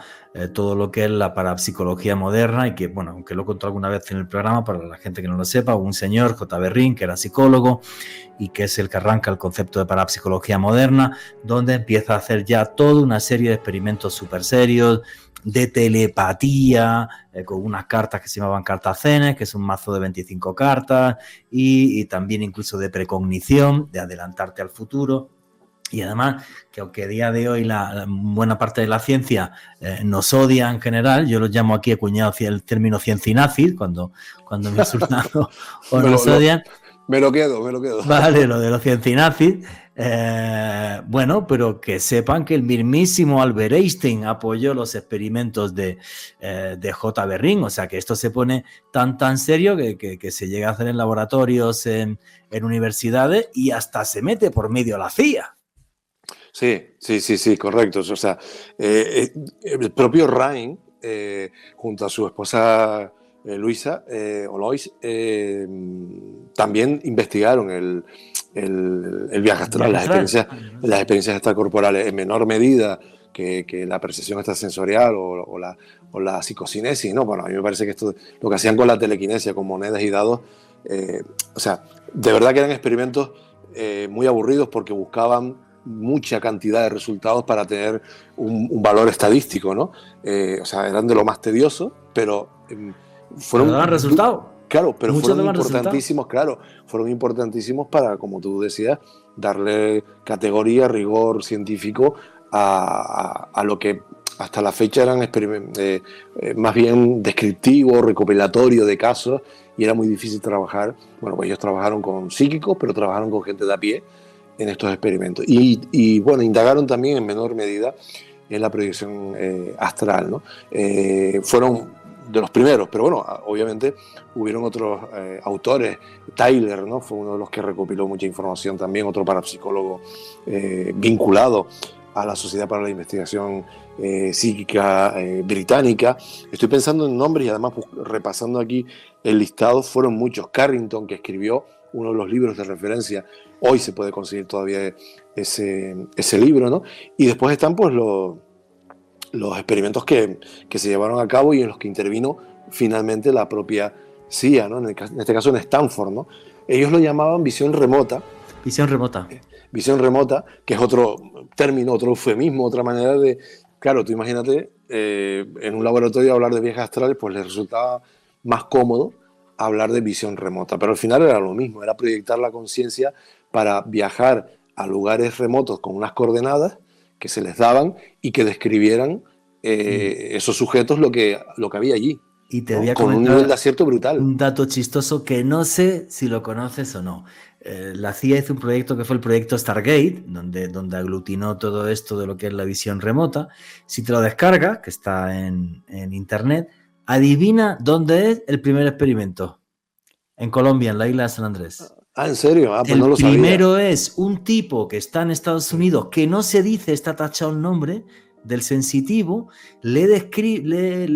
todo lo que es la parapsicología moderna y que, bueno, aunque lo he contado alguna vez en el programa, para la gente que no lo sepa, un señor, J.B. Ring, que era psicólogo y que es el que arranca el concepto de parapsicología moderna, donde empieza a hacer ya toda una serie de experimentos súper serios, de telepatía, con unas cartas que se llamaban cartacenes, que es un mazo de 25 cartas, y también incluso de precognición, de adelantarte al futuro. Y además, que aunque a día de hoy la buena parte de la ciencia nos odia en general, yo lo llamo aquí acuñado el término ciencinazis, cuando me insultan o nos odian. Me lo quedo. Vale, lo de los ciencinazis. Bueno, pero que sepan que el mismísimo Albert Einstein apoyó los experimentos de J.B. Ring, o sea que esto se pone tan serio que se llega a hacer en laboratorios, en universidades y hasta se mete por medio la CIA. Sí, correcto. O sea, el propio Ryan, junto a su esposa Luisa o Lois, también investigaron el viaje astral, las experiencias extracorporales en menor medida que la percepción extrasensorial o la psicocinesis, ¿no? Bueno, a mí me parece que esto, lo que hacían con la telequinesia, con monedas y dados, o sea, de verdad que eran experimentos muy aburridos porque buscaban mucha cantidad de resultados para tener un valor estadístico, ¿no? O sea, eran de lo más tedioso, pero fueron... ¿Pero daban resultados? Claro, pero fueron importantísimos para, como tú decías, darle categoría, rigor científico a lo que hasta la fecha eran más bien descriptivo, recopilatorio de casos, y era muy difícil trabajar. Bueno, pues ellos trabajaron con psíquicos, pero trabajaron con gente de a pie en estos experimentos. Y bueno, indagaron también en menor medida en la proyección astral, ¿no? Fueron de los primeros, pero bueno, obviamente hubieron otros autores. Tyler, ¿no? Fue uno de los que recopiló mucha información también, otro parapsicólogo vinculado a la Sociedad para la Investigación Psíquica Británica. Estoy pensando en nombres y además repasando aquí el listado, fueron muchos. Carrington, que escribió uno de los libros de referencia, hoy se puede conseguir todavía ese libro, ¿no? Y después están pues los experimentos que se llevaron a cabo y en los que intervino finalmente la propia CIA, ¿no? En este caso en Stanford, ¿no? Ellos lo llamaban visión remota. Visión remota. Visión remota, que es otro término, otro eufemismo, otra manera de... Claro, tú imagínate, en un laboratorio hablar de viajes astrales, pues les resultaba más cómodo hablar de visión remota, pero al final era lo mismo, era proyectar la conciencia para viajar a lugares remotos con unas coordenadas que se les daban y que describieran esos sujetos lo que había allí. Y te voy a con un nivel de acierto brutal. Un dato chistoso que no sé si lo conoces o no. La CIA hizo un proyecto que fue el proyecto Stargate, donde aglutinó todo esto de lo que es la visión remota. Si te lo descargas, que está en internet, adivina dónde es el primer experimento. En Colombia, en la isla de San Andrés. Ah, ¿en serio? Ah, pues el no lo sabía. Primero es un tipo que está en Estados Unidos, que no se dice, está tachado el nombre del sensitivo, le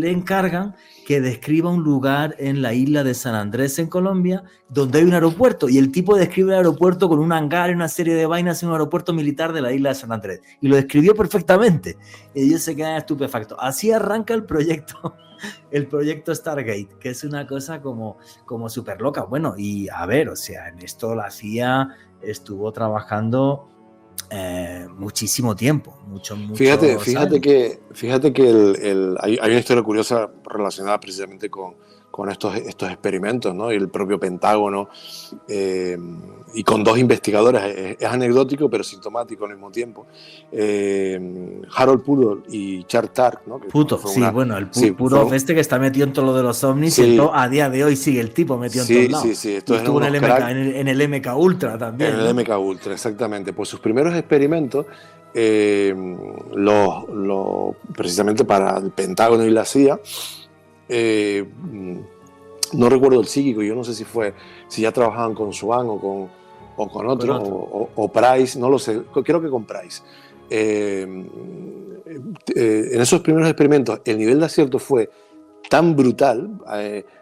encargan que describa un lugar en la isla de San Andrés, en Colombia, donde hay un aeropuerto, y el tipo describe el aeropuerto con un hangar y una serie de vainas en un aeropuerto militar de la isla de San Andrés, y lo describió perfectamente, y ellos se quedan estupefactos. Así arranca el proyecto Stargate, que es una cosa como súper loca. Bueno, y a ver, o sea, en esto la CIA estuvo trabajando muchísimo tiempo, mucho Fíjate que hay una historia curiosa relacionada precisamente con estos experimentos, ¿no? Y el propio Pentágono, y con dos investigadores. Es anecdótico pero sintomático al mismo tiempo. Harold Pudol y Charles Tark, ¿no? Pudol, sí, bueno, el Pudol este que está metido en todo lo de los ovnis, sí. A día de hoy sigue el tipo metido en todos lados. Sí. Estuvo en el MK Ultra también. En el MK Ultra, exactamente. Pues sus primeros experimentos, precisamente para el Pentágono y la CIA, no recuerdo el psíquico, yo no sé si ya trabajaban con Swan o con otro, o Price, no lo sé, creo que con Price. En esos primeros experimentos el nivel de acierto fue tan brutal,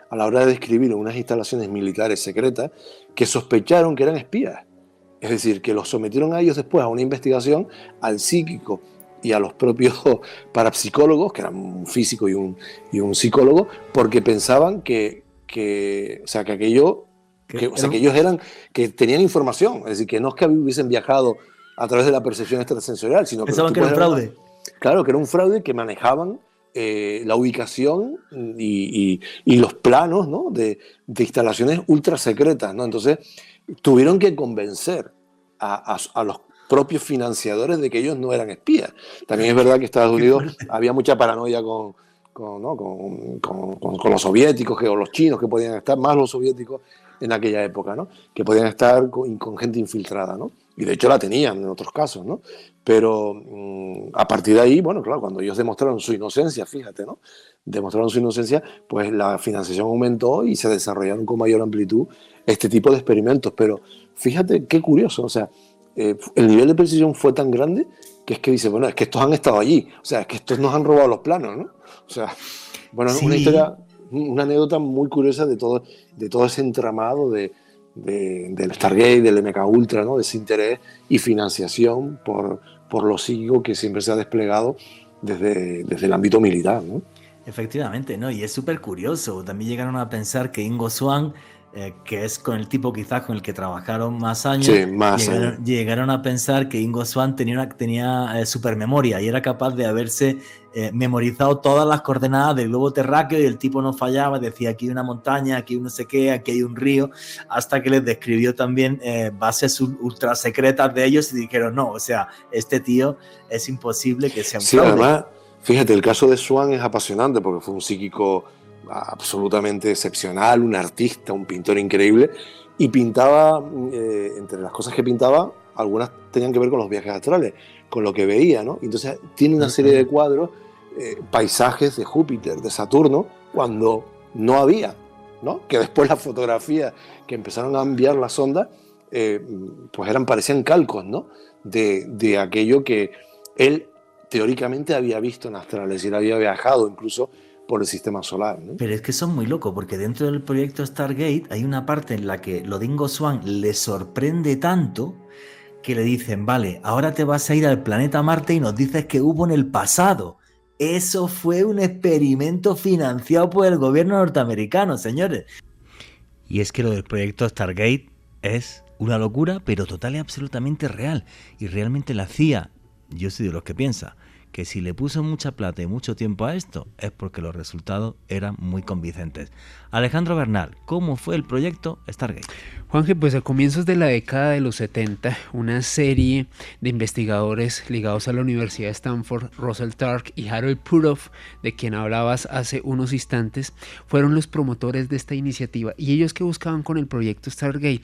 a la hora de describir unas instalaciones militares secretas que sospecharon que eran espías. Es decir, que los sometieron a ellos después a una investigación, al psíquico y a los propios parapsicólogos, que eran un físico y un psicólogo, porque pensaban que ellos tenían información. Es decir, que no es que hubiesen viajado a través de la percepción extrasensorial, sino que pensaban que era un fraude. Claro, que era un fraude, que manejaban la ubicación y los planos, ¿no?, de instalaciones ultra secretas, ¿no? Entonces tuvieron que convencer a los propios financiadores de que ellos no eran espías. También es verdad que Estados Unidos había mucha paranoia con los soviéticos o los chinos, que podían estar, más los soviéticos en aquella época, ¿no?, que podían estar con gente infiltrada, ¿no? Y de hecho la tenían en otros casos, ¿no? Pero a partir de ahí, bueno, claro, cuando ellos demostraron su inocencia, fíjate, ¿no?, demostraron su inocencia, pues la financiación aumentó y se desarrollaron con mayor amplitud este tipo de experimentos. Pero fíjate qué curioso, o sea, el nivel de precisión fue tan grande que es que dice, bueno, es que estos han estado allí, o sea, es que estos nos han robado los planos, ¿no? O sea, bueno, sí. Una historia, una anécdota muy curiosa de todo ese entramado del Stargate, del MK Ultra, ¿no?, de ese interés y financiación por lo psíquico que siempre se ha desplegado desde el ámbito militar, ¿no? Efectivamente, ¿no? Y es súper curioso. También llegaron a pensar que Ingo Swann, que es con el tipo quizás con el que trabajaron más años, sí, llegaron a pensar que Ingo Swann tenía supermemoria y era capaz de haberse memorizado todas las coordenadas del globo terráqueo, y el tipo no fallaba, decía aquí hay una montaña, aquí hay no sé qué, aquí hay un río, hasta que les describió también bases ultra secretas de ellos y dijeron, no, o sea, este tío es imposible que sea un fraude. Además, fíjate, el caso de Swann es apasionante porque fue un psíquico absolutamente excepcional, un artista, un pintor increíble, y pintaba, entre las cosas que pintaba, algunas tenían que ver con los viajes astrales, con lo que veía, ¿no? Entonces tiene una serie de cuadros, paisajes de Júpiter, de Saturno, cuando no había, ¿no? Que después las fotografías que empezaron a enviar las sondas, pues parecían calcos, ¿no?, de aquello que él teóricamente había visto en astrales, y él había viajado incluso por el sistema solar, ¿no? Pero es que son muy locos, porque dentro del proyecto Stargate hay una parte en la que lo de Ingo Swann le sorprende tanto que le dicen, vale, ahora te vas a ir al planeta Marte y nos dices que hubo en el pasado. Eso fue un experimento financiado por el gobierno norteamericano, señores. Y es que lo del proyecto Stargate es una locura, pero total y absolutamente real. Y realmente la CIA, yo soy de los que piensa que si le puso mucha plata y mucho tiempo a esto, es porque los resultados eran muy convincentes. Alejandro Bernal, ¿cómo fue el proyecto Stargate? Juanje, pues a comienzos de la década de los 70, una serie de investigadores ligados a la Universidad de Stanford, Russell Targ y Harold Puthoff, de quien hablabas hace unos instantes, fueron los promotores de esta iniciativa. Y ellos que buscaban con el proyecto Stargate,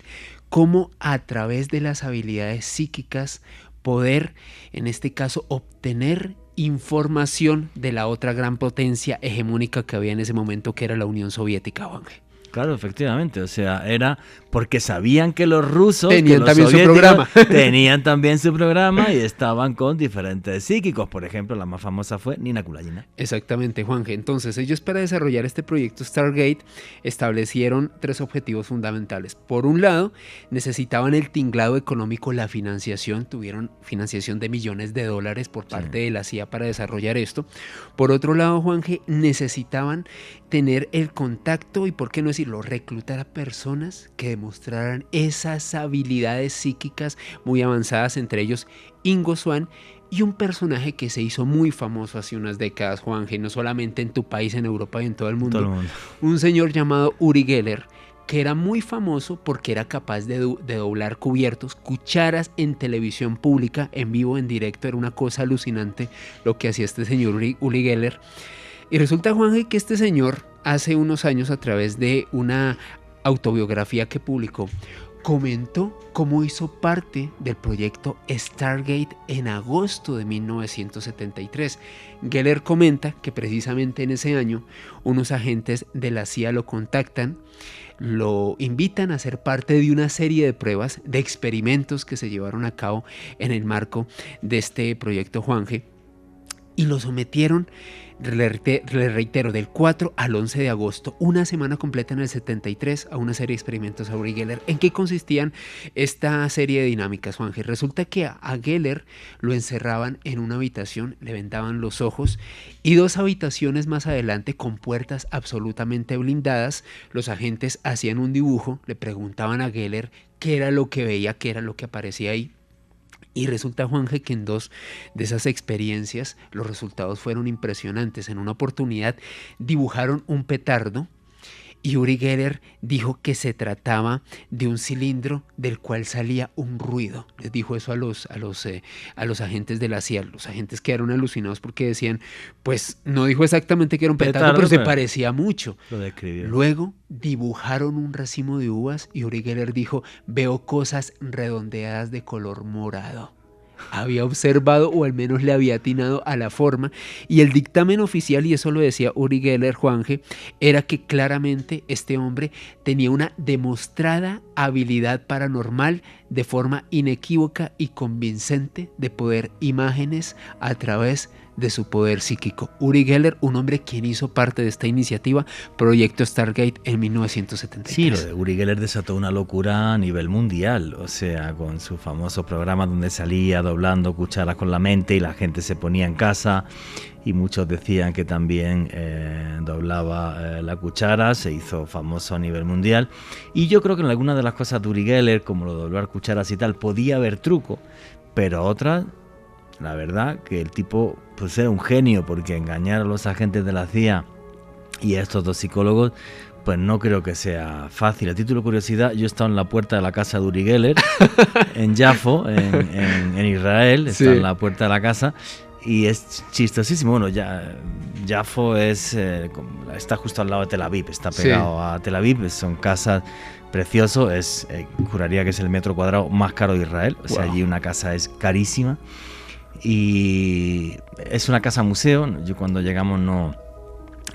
cómo a través de las habilidades psíquicas poder, en este caso, obtener información de la otra gran potencia hegemónica que había en ese momento, que era la Unión Soviética, Juanje. Claro, efectivamente, o sea, era porque sabían que los rusos tenían también su programa. Tenían también su programa y estaban con diferentes psíquicos. Por ejemplo, la más famosa fue Nina Kulayina. Exactamente, Juanje. Entonces, ellos, para desarrollar este proyecto Stargate, establecieron 3 objetivos fundamentales. Por un lado, necesitaban el tinglado económico, la financiación. Tuvieron financiación de millones de dólares por parte de la CIA para desarrollar esto. Por otro lado, Juanje, necesitaban tener el contacto y, ¿por qué no decirlo?, reclutar a personas que demostraran esas habilidades psíquicas muy avanzadas, entre ellos Ingo Swann y un personaje que se hizo muy famoso hace unas décadas, Juanje, no solamente en tu país, en Europa y en todo el mundo. Un señor llamado Uri Geller, que era muy famoso porque era capaz de doblar cubiertos, cucharas en televisión pública, en vivo, en directo. Era una cosa alucinante lo que hacía este señor Uri Geller. Y resulta, Juanje, que este señor hace unos años, a través de una autobiografía que publicó, comentó cómo hizo parte del proyecto Stargate en agosto de 1973. Geller comenta que precisamente en ese año unos agentes de la CIA lo contactan, lo invitan a ser parte de una serie de pruebas, de experimentos que se llevaron a cabo en el marco de este proyecto, Juanje. y lo sometieron, le reitero, del 4 al 11 de agosto, una semana completa en el 73, a una serie de experimentos a Uri Geller. ¿En qué consistían esta serie de dinámicas, Juanje? Resulta que a Geller lo encerraban en una habitación, le vendaban los ojos, y 2 habitaciones más adelante con puertas absolutamente blindadas. Los agentes hacían un dibujo, le preguntaban a Geller qué era lo que veía, qué era lo que aparecía ahí. Y resulta, Juanje, que en 2 de esas experiencias los resultados fueron impresionantes. En una oportunidad dibujaron un petardo y Uri Geller dijo que se trataba de un cilindro del cual salía un ruido. Les dijo eso a los agentes de la CIA. Los agentes quedaron alucinados porque decían, pues no dijo exactamente que era un petardo, pero se parecía mucho. Lo describió. Luego dibujaron un racimo de uvas y Uri Geller dijo, veo cosas redondeadas de color morado. Había observado, o al menos le había atinado a la forma, y el dictamen oficial, y eso lo decía Uri Geller, Juanje, era que claramente este hombre tenía una demostrada habilidad paranormal de forma inequívoca y convincente de poder imágenes a través de su poder psíquico. Uri Geller, un hombre quien hizo parte de esta iniciativa Proyecto Stargate en 1973. Sí, lo de Uri Geller desató una locura a nivel mundial, o sea, con su famoso programa donde salía doblando cucharas con la mente y la gente se ponía en casa, y muchos decían que también doblaba la cuchara, se hizo famoso a nivel mundial, y yo creo que en algunas de las cosas de Uri Geller, como lo de doblar cucharas y tal, podía haber truco, pero otras, la verdad que el tipo pues era un genio, porque engañar a los agentes de la CIA y a estos 2 psicólogos, pues no creo que sea fácil. A título de curiosidad, yo he estado en la puerta de la casa de Uri Geller, en Yafo, en Israel, está en la puerta de la casa, y es chistosísimo. Bueno, Yafo está justo al lado de Tel Aviv, está pegado a Tel Aviv, son casas preciosas, juraría que es el metro cuadrado más caro de Israel, o sea, allí una casa es carísima. Y es una casa museo. Yo cuando llegamos no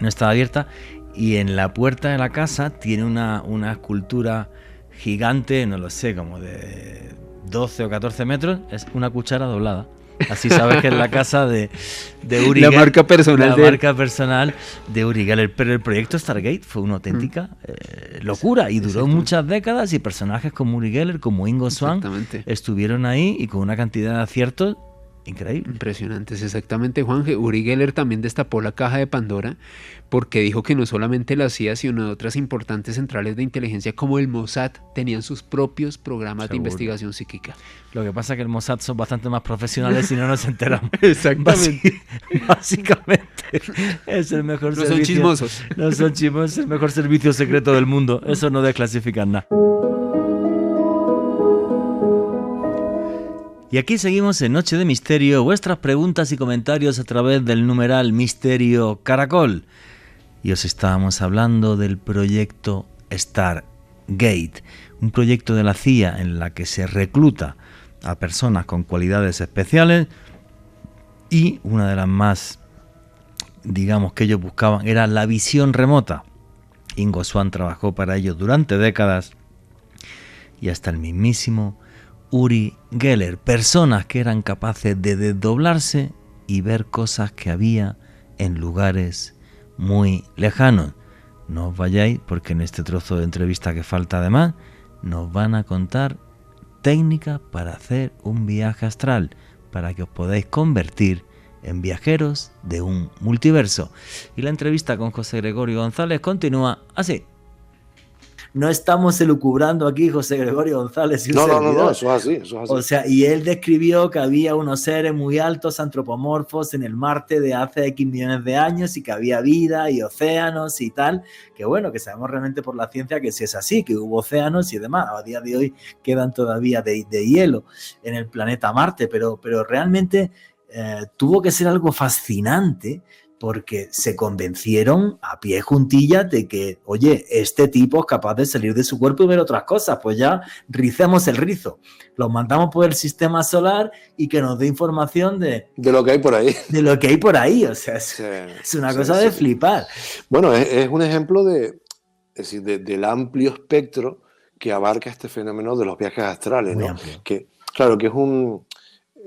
estaba abierta, y en la puerta de la casa tiene una escultura gigante, no lo sé, como de 12 o 14 metros, es una cuchara doblada. Así sabes que es la casa de Uri Geller, marca personal de Uri Geller. Pero el proyecto Stargate fue una auténtica locura, y duró muchas décadas, y personajes como Uri Geller, como Ingo Swann, estuvieron ahí, y con una cantidad de aciertos increíble. Impresionantes, exactamente, Juanje. Uri Geller también destapó la caja de Pandora, porque dijo que no solamente la CIA, sino otras importantes centrales de inteligencia como el Mossad tenían sus propios programas de investigación psíquica. Lo que pasa es que el Mossad son bastante más profesionales y no nos enteramos. Exactamente. Básicamente es el mejor servicio. Son chismosos. No son chismosos, es el mejor servicio secreto del mundo. Eso no desclasifican nada. Y aquí seguimos en Noche de Misterio, vuestras preguntas y comentarios a través del numeral Misterio Caracol. Y os estábamos hablando del proyecto Stargate, un proyecto de la CIA en la que se recluta a personas con cualidades especiales, y una de las más, digamos, que ellos buscaban era la visión remota. Ingo Swann trabajó para ellos durante décadas, y hasta el mismísimo Uri Geller, personas que eran capaces de desdoblarse y ver cosas que había en lugares muy lejanos. No os vayáis, porque en este trozo de entrevista que falta además nos van a contar técnicas para hacer un viaje astral, para que os podáis convertir en viajeros de un multiverso. Y la entrevista con José Gregorio González continúa así. No estamos elucubrando aquí, José Gregorio González. No, eso es así. O sea, y él describió que había unos seres muy altos, antropomorfos, en el Marte de hace X millones de años, y que había vida y océanos y tal. Que bueno, que sabemos realmente por la ciencia que sí es así, que hubo océanos y demás. A día de hoy quedan todavía de hielo en el planeta Marte, pero realmente tuvo que ser algo fascinante, porque se convencieron a pie juntillas de que, oye, este tipo es capaz de salir de su cuerpo y ver otras cosas, pues ya ricemos el rizo, los mandamos por el sistema solar y que nos dé información de lo que hay por ahí. De lo que hay por ahí, o sea, es una cosa de flipar. Bueno, es un ejemplo del amplio espectro que abarca este fenómeno de los viajes astrales, ¿no? Que, claro, que es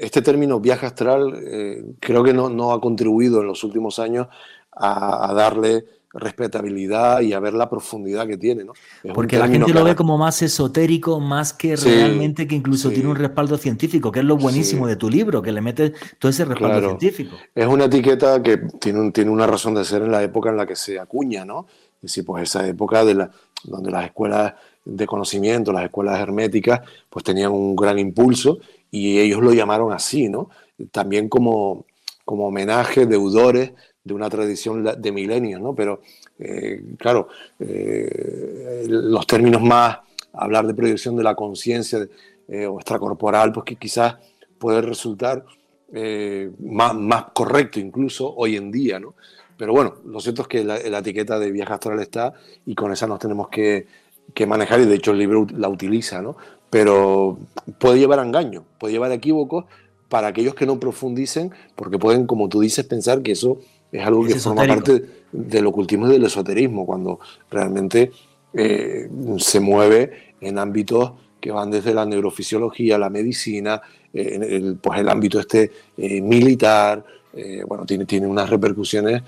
este término viaje astral creo que no ha contribuido en los últimos años a darle respetabilidad y a ver la profundidad que tiene, ¿no? Es un Porque la término gente que lo ve como más esotérico, más que sí, realmente que incluso tiene un sí, respaldo científico, que es lo buenísimo sí, de tu libro, que le metes todo ese respaldo claro. científico. Es una etiqueta que tiene una razón de ser en la época en la que se acuña, ¿no? Es decir, pues esa época donde las escuelas de conocimiento, las escuelas herméticas, pues tenían un gran impulso y ellos lo llamaron así, ¿no? También como homenaje, deudores de una tradición de milenios, ¿no? Pero, claro, los términos más, hablar de proyección de la conciencia o extracorporal, pues que quizás puede resultar más correcto incluso hoy en día, ¿no? Pero bueno, lo cierto es que la etiqueta de viaje astral está y con esa nos tenemos que manejar y de hecho el libro la utiliza, ¿no? Pero puede llevar a engaño, puede llevar a equívocos para aquellos que no profundicen, porque pueden, como tú dices, pensar que eso es algo Es que forma esotérico. parte del ocultismo y del esoterismo, cuando realmente se mueve en ámbitos que van desde la neurofisiología, la medicina, pues el ámbito militar, bueno, tiene unas repercusiones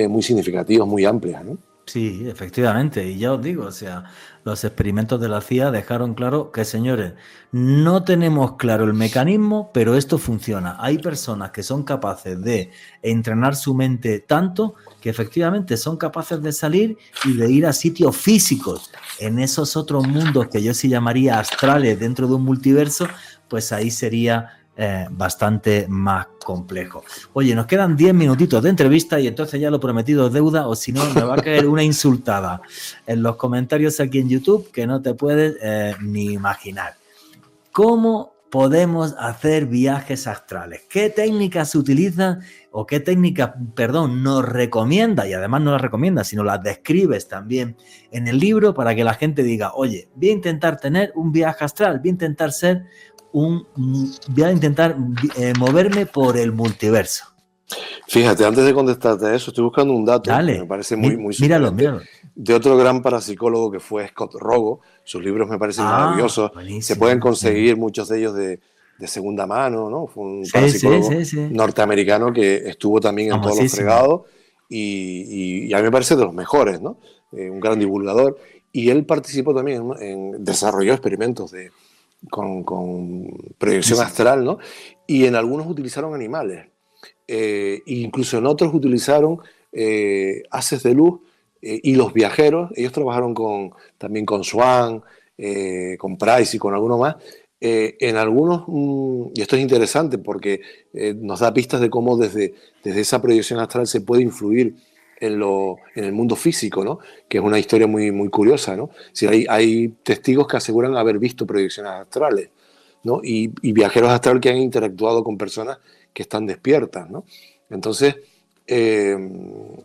muy significativas, muy amplias, ¿no? Sí, efectivamente. Y ya os digo, o sea, los experimentos de la CIA dejaron claro que, señores, no tenemos claro el mecanismo, pero esto funciona. Hay personas que son capaces de entrenar su mente tanto que efectivamente son capaces de salir y de ir a sitios físicos. En esos otros mundos que yo sí llamaría astrales dentro de un multiverso, pues ahí sería bastante más complejo. Oye, nos quedan 10 minutitos de entrevista y entonces ya lo prometido es deuda, o si no, me va a caer una insultada en los comentarios aquí en YouTube que no te puedes ni imaginar. ¿Cómo podemos hacer viajes astrales? ¿Qué técnicas se utilizan o qué técnicas, perdón, nos recomienda? Y además no las recomienda, sino las describes también en el libro para que la gente diga, oye, voy a intentar tener un viaje astral, voy a intentar voy a intentar moverme por el multiverso. Fíjate, antes de contestarte a eso, estoy buscando un dato que me Dale, parece muy míralo, sugerente míralo. de otro gran parapsicólogo que fue Scott Rogo. Sus libros me parecen Ah, maravillosos. Se pueden buenísimo. conseguir muchos de ellos de segunda mano, ¿no? Fue un Sí, sí, parapsicólogo sí, sí. norteamericano que estuvo también en todos los Famosísimo. fregados y a mí me parece de los mejores, ¿no? Un gran divulgador. Y él participó también desarrolló experimentos con Sí, proyección sí. astral, ¿no? Y en algunos utilizaron animales. Incluso en otros utilizaron haces de luz y los viajeros, ellos trabajaron también con Swan, con Price y con alguno más. En algunos, y esto es interesante porque nos da pistas de cómo desde esa proyección astral se puede influir en el mundo físico, ¿no? Que es una historia muy curiosa, ¿no? Si hay testigos que aseguran haber visto proyecciones astrales, ¿no? Y viajeros astrales que han interactuado con personas que están despiertas, ¿no? Entonces, eh,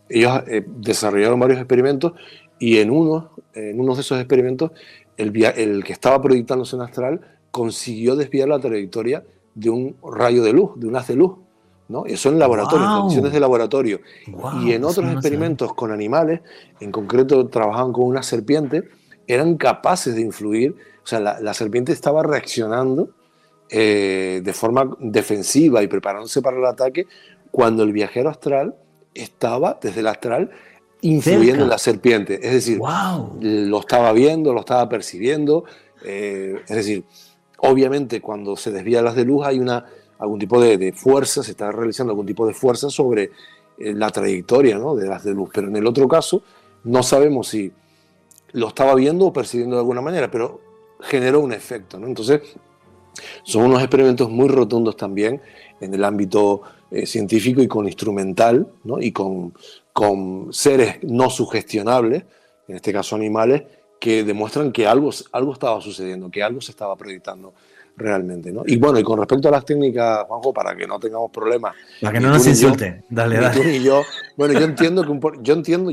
ellos desarrollaron varios experimentos y en uno de esos experimentos, el que estaba proyectándose en astral consiguió desviar la trayectoria de un rayo de luz, de un haz de luz, ¿no? Eso en laboratorio, en condiciones de ¡Wow! laboratorio. Y ¡Wow! en Eso otros no lo sabía. experimentos con animales, en concreto trabajaban con una serpiente, eran capaces de influir, o sea, la serpiente estaba reaccionando de forma defensiva y preparándose para el ataque cuando el viajero astral estaba desde el astral influyendo en Cerca. la serpiente. Es decir, ¡Wow! lo estaba viendo, lo estaba percibiendo. Es decir, obviamente cuando se desvía las de luz hay algún tipo de fuerza, se está realizando algún tipo de fuerza sobre la trayectoria, ¿no?, de las de luz. Pero en el otro caso no sabemos si lo estaba viendo o percibiendo de alguna manera, pero generó un efecto, ¿no? Entonces, son unos experimentos muy rotundos también en el ámbito científico y con instrumental, ¿no? Y con seres no sugestionables, en este caso animales, que demuestran que algo estaba sucediendo, que algo se estaba proyectando realmente, ¿no? Y bueno, y con respecto a las técnicas, Juanjo, para que no tengamos problemas, Para que ni no tú nos ni yo, insulten. Dale, ni dale. tú ni yo, bueno,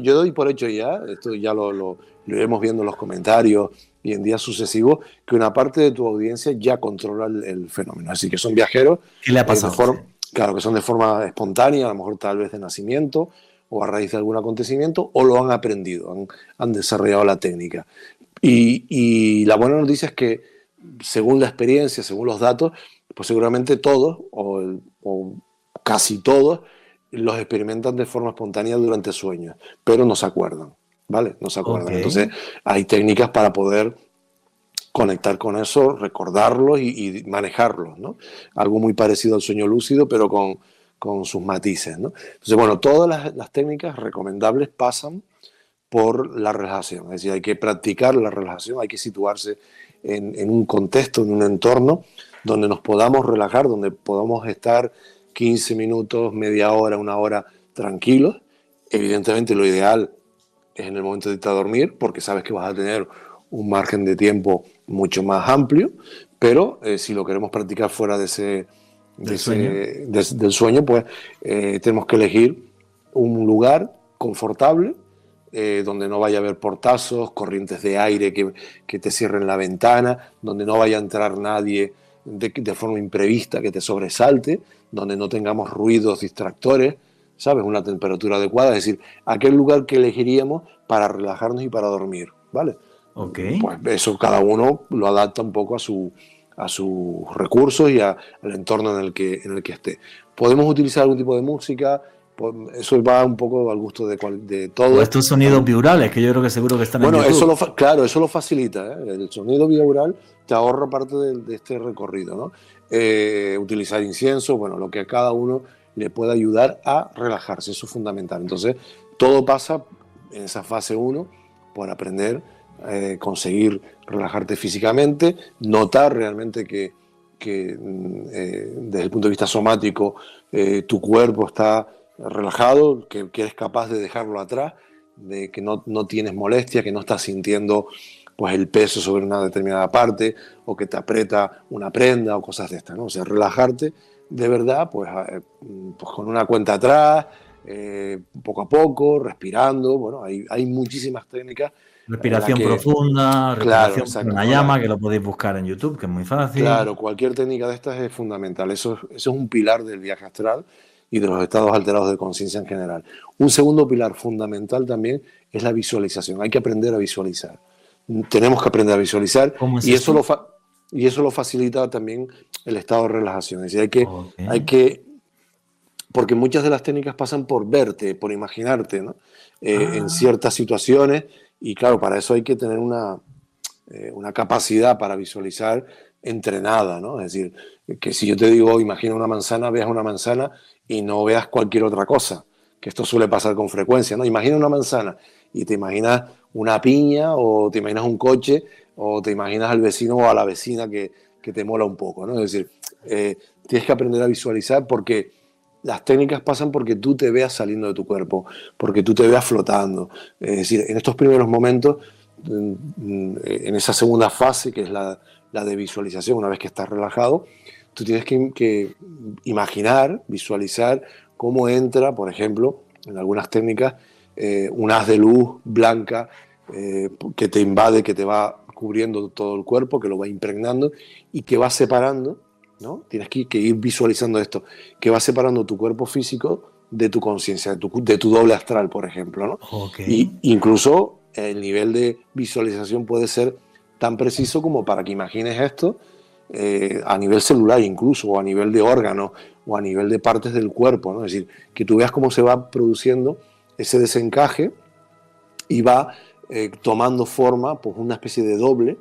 yo doy por hecho ya, esto ya lo iremos viendo en los comentarios y en días sucesivos, que una parte de tu audiencia ya controla el fenómeno. Así que son viajeros, ¿Qué le ha pasado? Sí. claro, que son de forma espontánea, a lo mejor tal vez de nacimiento o a raíz de algún acontecimiento, o lo han aprendido, han desarrollado la técnica. Y la buena noticia es que, según la experiencia, según los datos, pues seguramente todos o casi todos los experimentan de forma espontánea durante sueños, pero no se acuerdan, ¿vale? No se Ok. acuerdan. Entonces hay técnicas para poder conectar con eso, recordarlos y manejarlos, ¿no? Algo muy parecido al sueño lúcido, pero con sus matices, ¿no? Entonces, bueno, todas las técnicas recomendables pasan por la relajación. Es decir, hay que practicar la relajación, hay que situarse en un contexto, en un entorno donde nos podamos relajar, donde podamos estar 15 minutos, media hora, una hora tranquilos. Evidentemente lo ideal es en el momento de irte a dormir, porque sabes que vas a tener un margen de tiempo mucho más amplio, pero si lo queremos practicar fuera ¿Del sueño? del sueño, pues tenemos que elegir un lugar confortable, donde no vaya a haber portazos, corrientes de aire que te cierren la ventana, donde no vaya a entrar nadie de forma imprevista que te sobresalte, donde no tengamos ruidos distractores, ¿sabes? Una temperatura adecuada, es decir, aquel lugar que elegiríamos para relajarnos y para dormir, ¿vale? Ok. Pues eso cada uno lo adapta un poco a sus recursos y al entorno en el que esté. Podemos utilizar algún tipo de música, eso va un poco al gusto de O todos. estos sonidos biurales, que yo creo que seguro que están en Bueno, YouTube. claro, eso lo facilita, ¿eh? El sonido binaural te ahorra parte de este recorrido, ¿no? Utilizar incienso, bueno, lo que a cada uno le pueda ayudar a relajarse, eso es fundamental. Entonces, todo pasa en esa fase uno por aprender, conseguir relajarte físicamente, notar realmente que desde el punto de vista somático tu cuerpo está relajado, que eres capaz de dejarlo atrás, de que no tienes molestia, que no estás sintiendo pues el peso sobre una determinada parte o que te aprieta una prenda o cosas de estas, ¿no? O sea, relajarte de verdad, pues con una cuenta atrás, poco a poco, respirando, bueno, hay muchísimas técnicas en las Respiración que, profunda, claro, respiración exacto, ¿no? pranayama, que lo podéis buscar en YouTube, que es muy fácil. Claro, cualquier técnica de estas es fundamental. Eso es un pilar del viaje astral y de los estados alterados de conciencia en general. Un segundo pilar fundamental también es la visualización. Hay que aprender a visualizar. Tenemos que aprender a visualizar ¿Cómo es y esto? y eso lo facilita también el estado de relajación. Es decir, Ok. porque muchas de las técnicas pasan por verte, por imaginarte, ¿no? En Ah, ciertas situaciones y claro, para eso hay que tener una capacidad para visualizar entrenada, ¿no? Es decir, que si yo te digo, imagina una manzana, veas una manzana y no veas cualquier otra cosa, que esto suele pasar con frecuencia, ¿no? Imagina una manzana y te imaginas una piña o te imaginas un coche o te imaginas al vecino o a la vecina que te mola un poco, ¿no? Es decir, tienes que aprender a visualizar porque las técnicas pasan porque tú te veas saliendo de tu cuerpo, porque tú te veas flotando. Es decir, en estos primeros momentos, en esa segunda fase, que es la de visualización, una vez que estás relajado, tú tienes que imaginar, visualizar cómo entra, por ejemplo, en algunas técnicas, un haz de luz blanca que te invade, que te va cubriendo todo el cuerpo, que lo va impregnando y que va separando, ¿no? Tienes que ir visualizando esto, que va separando tu cuerpo físico de tu conciencia, de tu doble astral, por ejemplo, ¿no? ok. Y incluso el nivel de visualización puede ser tan preciso como para que imagines esto a nivel celular incluso, o a nivel de órganos, o a nivel de partes del cuerpo, ¿no? Es decir, que tú veas cómo se va produciendo ese desencaje y va tomando forma, pues una especie de doble,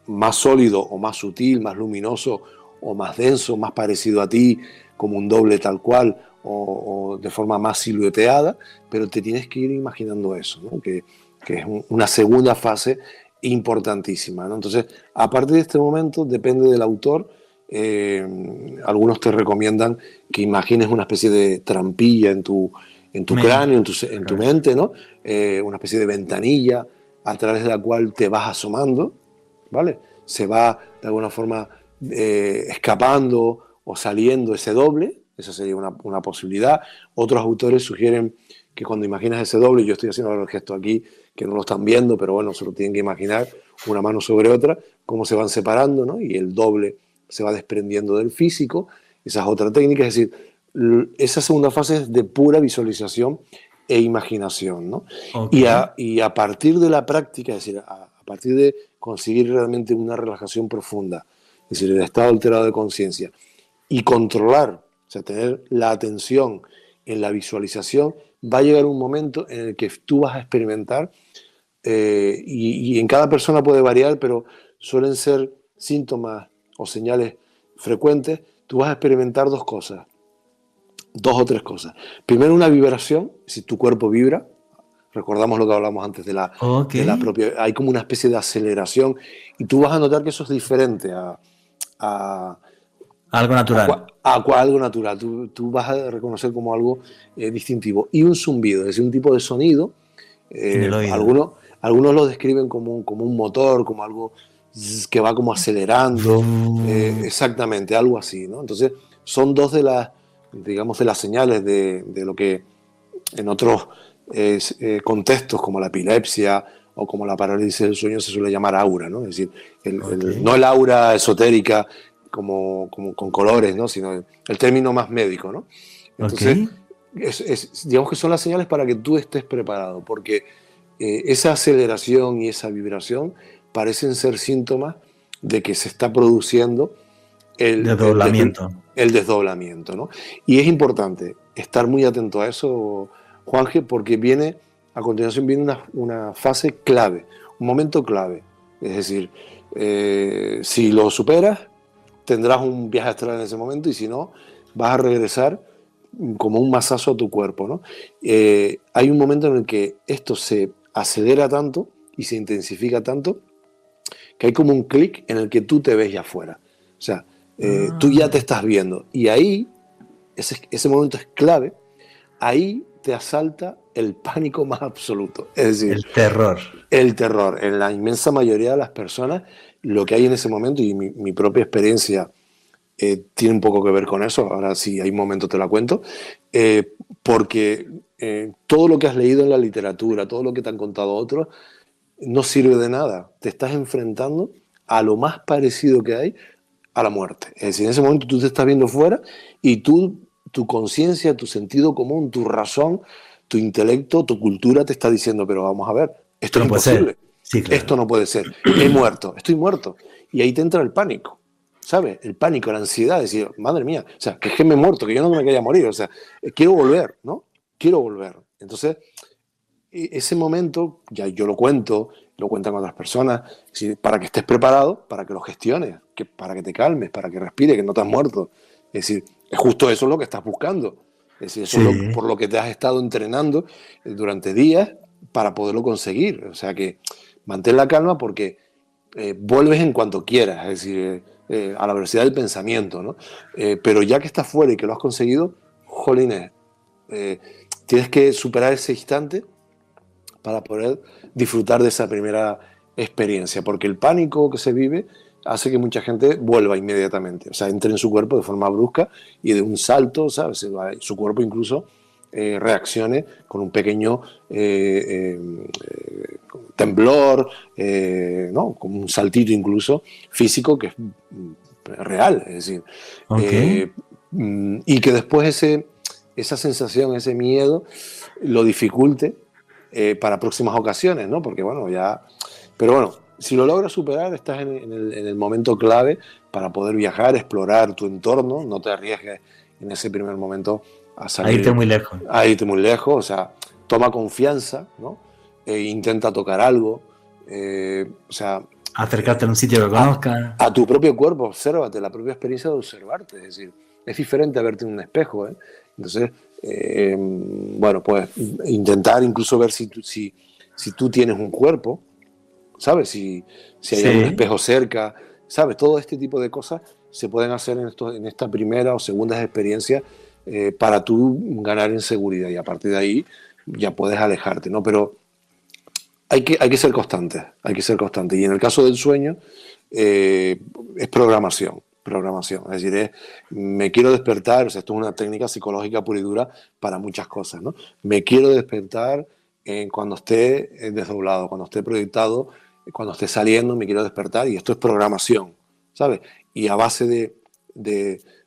más sólido o más sutil, más luminoso o más denso, más parecido a ti, como un doble tal cual, o de forma más silueteada, pero te tienes que ir imaginando eso, ¿no? Que es una segunda fase importantísima, ¿no? Entonces, a partir de este momento, depende del autor, algunos te recomiendan que imagines una especie de trampilla en tu cráneo, en tu Cabeza. mente, ¿no? Una especie de ventanilla a través de la cual te vas asomando, ¿vale? Se va de alguna forma escapando o saliendo ese doble, esa sería una posibilidad. Otros autores sugieren que cuando imaginas ese doble, yo estoy haciendo ahora el gesto aquí, que no lo están viendo, pero bueno, se lo tienen que imaginar, una mano sobre otra, cómo se van separando, ¿no? Y el doble se va desprendiendo del físico, esa es otra técnica, es decir, esa segunda fase es de pura visualización e imaginación, ¿no? Ok. Y a partir de la práctica, es decir, a partir de conseguir realmente una relajación profunda, es decir, el estado alterado de conciencia, y controlar, o sea, tener la atención en la visualización, va a llegar un momento en el que tú vas a experimentar, y en cada persona puede variar, pero suelen ser síntomas o señales frecuentes. Tú vas a experimentar dos cosas, dos o tres cosas. Primero, una vibración, si tu cuerpo vibra. Recordamos lo que hablamos antes de la propia... Hay como una especie de aceleración y tú vas a notar que eso es diferente a algo natural. Algo natural. Tú vas a reconocer como algo distintivo. Y un zumbido, es decir, un tipo de sonido. Algunos lo describen como un motor, como algo que va como acelerando. Exactamente, algo así, ¿no? Entonces, son dos de las, digamos, de las señales de lo que en otros contextos, como la epilepsia o como la parálisis del sueño, se suele llamar aura, ¿no? Es decir, no el aura esotérica como con colores, ¿no? Sino el término más médico, ¿no? Entonces, digamos que son las señales para que tú estés preparado, porque esa aceleración y esa vibración parecen ser síntomas de que se está produciendo el desdoblamiento, ¿no? Y es importante estar muy atento a eso, Juanje, porque a continuación viene una fase clave, un momento clave. Es decir, si lo superas, tendrás un viaje astral en ese momento, y si no, vas a regresar como un mazazo a tu cuerpo, ¿no? Hay un momento en el que esto se acelera tanto y se intensifica tanto que hay como un clic en el que tú te ves ya afuera. O sea, tú ya te estás viendo. Y ahí, ese momento es clave, ahí te asalta el pánico más absoluto. Es decir, el terror. El terror. En la inmensa mayoría de las personas, lo que hay en ese momento, y mi propia experiencia tiene un poco que ver con eso, ahora si hay un momento te la cuento, porque todo lo que has leído en la literatura, todo lo que te han contado otros, no sirve de nada. Te estás enfrentando a lo más parecido que hay a la muerte. Es decir, en ese momento tú te estás viendo fuera y tu conciencia, tu sentido común, tu razón, tu intelecto, tu cultura te está diciendo, pero vamos a ver, esto no es imposible. Sí, claro. Esto no puede ser. He muerto, estoy muerto. Y ahí te entra el pánico, ¿sabes? El pánico, la ansiedad, decir, madre mía, o sea, que es que me he muerto, que yo no me quería morir, o sea, quiero volver, ¿no? Quiero volver. Entonces, ese momento, ya yo lo cuentan otras personas, para que estés preparado, para que lo gestiones, para que te calmes, para que respires, que no te has muerto. Es decir, es justo eso lo que estás buscando. Es decir, eso es por lo que te has estado entrenando durante días para poderlo conseguir. O sea que mantén la calma porque vuelves en cuanto quieras, es decir, a la velocidad del pensamiento, ¿no? Pero ya que estás fuera y que lo has conseguido, jolines, tienes que superar ese instante para poder disfrutar de esa primera experiencia, porque el pánico que se vive hace que mucha gente vuelva inmediatamente, o sea, entre en su cuerpo de forma brusca y de un salto, ¿sabes? Su cuerpo incluso reaccione con un pequeño temblor, ¿no? Como un saltito incluso físico que es real, es decir, y que después esa sensación, ese miedo lo dificulte para próximas ocasiones, ¿no? Porque bueno, ya... Pero bueno, si lo logras superar, estás en el momento clave para poder viajar, explorar tu entorno, no te arriesgues en ese primer momento a salir... A irte muy lejos. A irte muy lejos, o sea, toma confianza, ¿no? Intenta tocar algo, o sea... Acercarte a un sitio que conozcas. A tu propio cuerpo, obsérvate, la propia experiencia de observarte, es decir, es diferente a verte en un espejo, ¿eh? Entonces... bueno, pues intentar incluso ver si tú tienes un cuerpo, ¿sabes? Si hay algún espejo cerca, ¿sabes? Todo este tipo de cosas se pueden hacer en esta primera o segunda experiencia para tú ganar en seguridad, y a partir de ahí ya puedes alejarte, ¿no? Pero hay que ser constante, y en el caso del sueño es programación, es decir, me quiero despertar, o sea, esto es una técnica psicológica pura y dura para muchas cosas, ¿no? Me quiero despertar cuando esté desdoblado, cuando esté proyectado, cuando esté saliendo, me quiero despertar, y esto es programación, ¿sabes? Y a base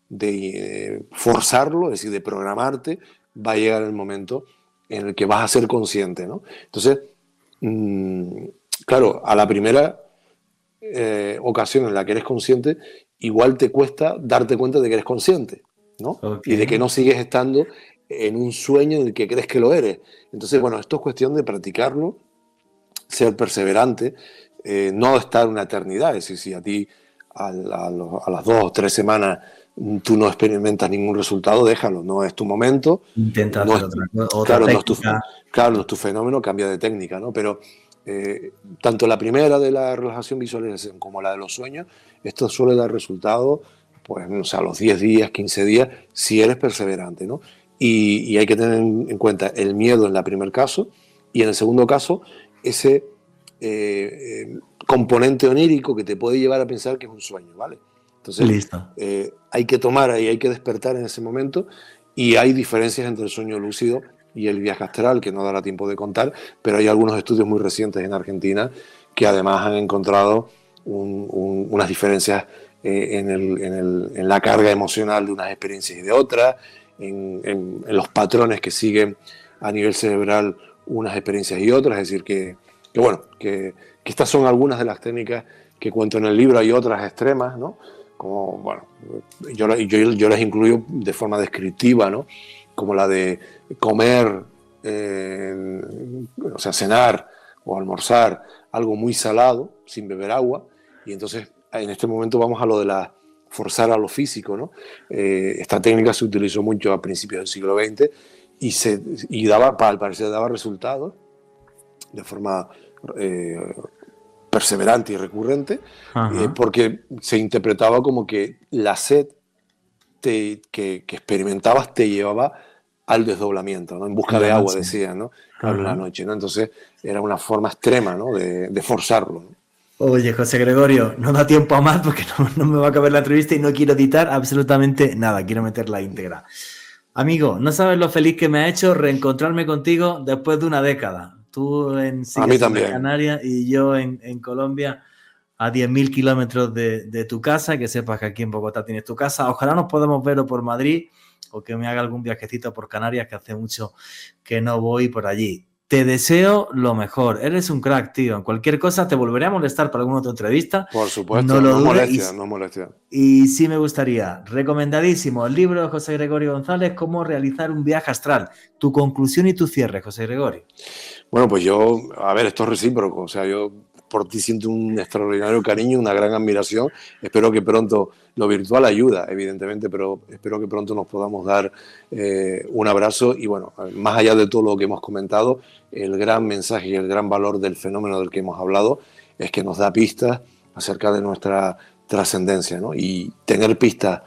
de forzarlo, es decir, de programarte, va a llegar el momento en el que vas a ser consciente, ¿no? Entonces, claro, a la primera ocasión en la que eres consciente, igual te cuesta darte cuenta de que eres consciente, ¿no? Okay. Y de que no sigues estando en un sueño en el que crees que lo eres. Entonces, bueno, esto es cuestión de practicarlo, ser perseverante, no estar una eternidad. Es decir, si a ti a las 2 o 3 semanas tú no experimentas ningún resultado, déjalo, no es tu momento. Intenta no hacer otra claro, técnica. No es tu fenómeno, cambia de técnica, ¿no? Pero tanto la primera de la relajación visualización como la de los sueños, esto suele dar resultado, pues, no sé, a los 10 días, 15 días, si eres perseverante, ¿no? Y hay que tener en cuenta el miedo en el primer caso, y en el segundo caso, ese componente onírico que te puede llevar a pensar que es un sueño, ¿vale? Entonces, Listo. hay que tomar ahí, hay que despertar en ese momento, y hay diferencias entre el sueño lúcido y el viaje astral, que no dará tiempo de contar, pero hay algunos estudios muy recientes en Argentina que además han encontrado unas diferencias en la carga emocional de unas experiencias y de otras, en los patrones que siguen a nivel cerebral unas experiencias y otras. Es decir, que estas son algunas de las técnicas que cuento en el libro. Hay otras extremas, ¿no? Como, bueno, yo las incluyo de forma descriptiva, ¿no? Como la de comer, o sea, cenar o almorzar algo muy salado sin beber agua, y entonces en este momento vamos a lo de forzar a lo físico, ¿no? Esta técnica se utilizó mucho a principios del siglo XX y daba, al parecer, daba resultados de forma perseverante y recurrente, porque se interpretaba como que la sed que experimentabas te llevaba al desdoblamiento, ¿no? En busca de agua, decían, ¿no? Claro, en la noche, ¿no? Entonces era una forma extrema, ¿no? de forzarlo, ¿no? Oye, José Gregorio, no da tiempo a más porque no me va a acabar la entrevista y no quiero editar absolutamente nada, quiero meterla íntegra. Amigo, no sabes lo feliz que me ha hecho reencontrarme contigo después de una década. Tú en Canarias y yo en Colombia, a 10.000 kilómetros de tu casa, que sepas que aquí en Bogotá tienes tu casa. Ojalá nos podamos ver o por Madrid o que me haga algún viajecito por Canarias, que hace mucho que no voy por allí. Te deseo lo mejor. Eres un crack, tío. En cualquier cosa te volveré a molestar para alguna otra entrevista. Por supuesto, no molestia. Y sí me gustaría, recomendadísimo, el libro de José Gregorio González, Cómo realizar un viaje astral. Tu conclusión y tu cierre, José Gregorio. Bueno, pues yo, a ver, esto es recíproco. O sea, yo por ti siento un extraordinario cariño, una gran admiración. Espero que pronto, lo virtual ayuda, evidentemente, pero espero que pronto nos podamos dar un abrazo. Y bueno, más allá de todo lo que hemos comentado, el gran mensaje y el gran valor del fenómeno del que hemos hablado es que nos da pistas acerca de nuestra trascendencia, ¿no? Y tener pistas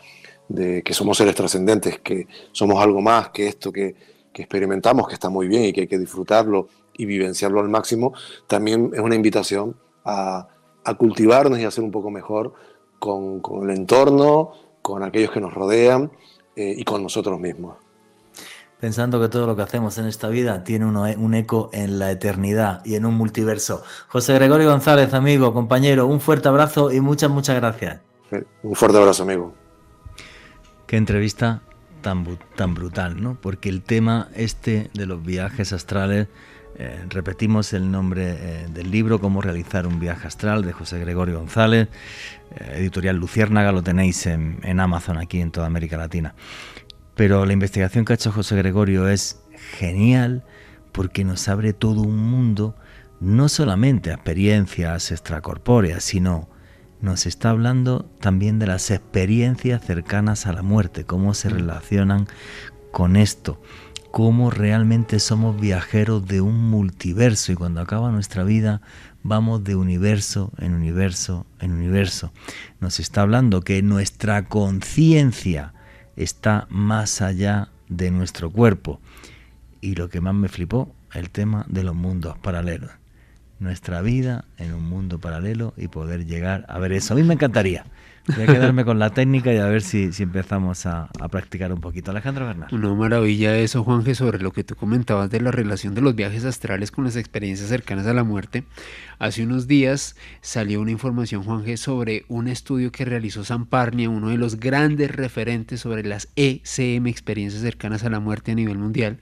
de que somos seres trascendentes, que somos algo más que esto que experimentamos, que está muy bien y que hay que disfrutarlo y vivenciarlo al máximo, también es una invitación a cultivarnos y a ser un poco mejor con el entorno, con aquellos que nos rodean y con nosotros mismos. Pensando que todo lo que hacemos en esta vida tiene un eco en la eternidad y en un multiverso. José Gregorio González, amigo, compañero, un fuerte abrazo y muchas gracias. Un fuerte abrazo, amigo. Qué entrevista tan brutal, ¿no? Porque el tema este de los viajes astrales, repetimos el nombre del libro, Cómo realizar un viaje astral, de José Gregorio González, editorial Luciérnaga, lo tenéis en Amazon aquí en toda América Latina. Pero la investigación que ha hecho José Gregorio es genial porque nos abre todo un mundo, no solamente a experiencias extracorpóreas, sino nos está hablando también de las experiencias cercanas a la muerte, cómo se relacionan con esto, cómo realmente somos viajeros de un multiverso y cuando acaba nuestra vida vamos de universo en universo en universo. Nos está hablando que nuestra conciencia está más allá de nuestro cuerpo. Y lo que más me flipó, el tema de los mundos paralelos. Nuestra vida en un mundo paralelo y poder llegar a ver eso. A mí me encantaría Voy a quedarme con la técnica y a ver si empezamos a practicar un poquito. Alejandro Bernal. Una maravilla eso, Juanje, sobre lo que tú comentabas de la relación de los viajes astrales con las experiencias cercanas a la muerte. Hace unos días salió una información, Juanje, sobre un estudio que realizó Sam Parnia, uno de los grandes referentes sobre las ECM, experiencias cercanas a la muerte a nivel mundial,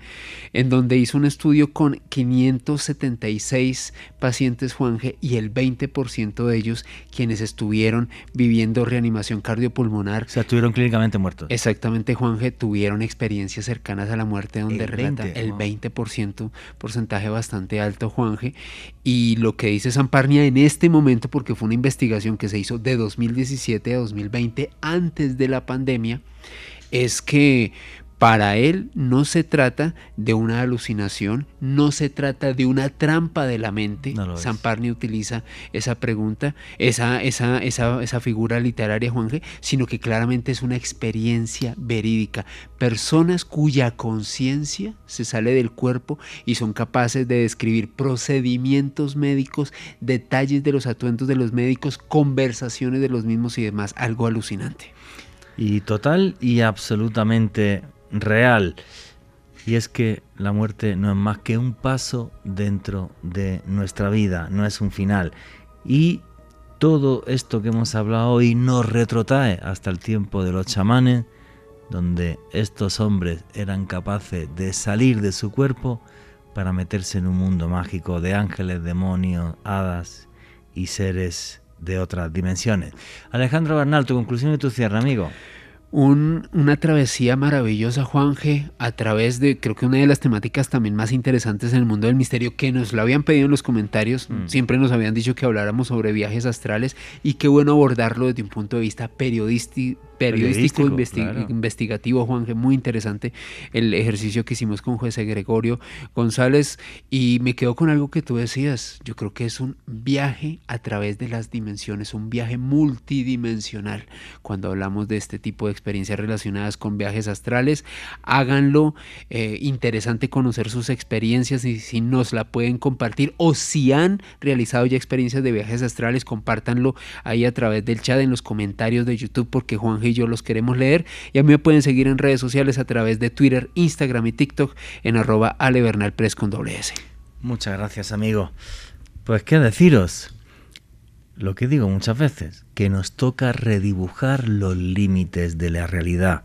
en donde hizo un estudio con 576 pacientes, Juanje, y el 20% de ellos quienes estuvieron viviendo reanimación cardiopulmonar. O sea, estuvieron clínicamente muertos. Exactamente, Juanje, tuvieron experiencias cercanas a la muerte donde el 20%, porcentaje bastante alto, Juanje. Y lo que dice Sam Parnia en este momento, porque fue una investigación que se hizo de 2017 a 2020, antes de la pandemia, es que para él no se trata de una alucinación, no se trata de una trampa de la mente. No Sam Parnia utiliza esa pregunta, esa figura literaria, Juanje, sino que claramente es una experiencia verídica. Personas cuya conciencia se sale del cuerpo y son capaces de describir procedimientos médicos, detalles de los atuendos de los médicos, conversaciones de los mismos y demás. Algo alucinante. Y total y absolutamente real, y es que la muerte no es más que un paso dentro de nuestra vida, no es un final, y todo esto que hemos hablado hoy nos retrotrae hasta el tiempo de los chamanes, donde estos hombres eran capaces de salir de su cuerpo para meterse en un mundo mágico de ángeles, demonios, hadas y seres de otras dimensiones. Alejandro Bernal, tu conclusión y tu cierre, amigo. Una travesía maravillosa, Juanje, a través de, creo que una de las temáticas también más interesantes en el mundo del misterio, que nos lo habían pedido en los comentarios, siempre nos habían dicho que habláramos sobre viajes astrales, y qué bueno abordarlo desde un punto de vista periodístico, claro. investigativo, Juanje. Muy interesante el ejercicio que hicimos con José Gregorio González, y me quedo con algo que tú decías. Yo creo que es un viaje a través de las dimensiones, un viaje multidimensional. Cuando hablamos de este tipo de experiencias relacionadas con viajes astrales, háganlo, interesante conocer sus experiencias, y si nos la pueden compartir o si han realizado ya experiencias de viajes astrales, compártanlo ahí a través del chat, en los comentarios de YouTube, porque Juanje y yo los queremos leer. Y a mí me pueden seguir en redes sociales a través de Twitter, Instagram y TikTok en @alebernalpress con @S. Muchas gracias, amigo. Pues qué deciros, lo que digo muchas veces, que nos toca redibujar los límites de la realidad.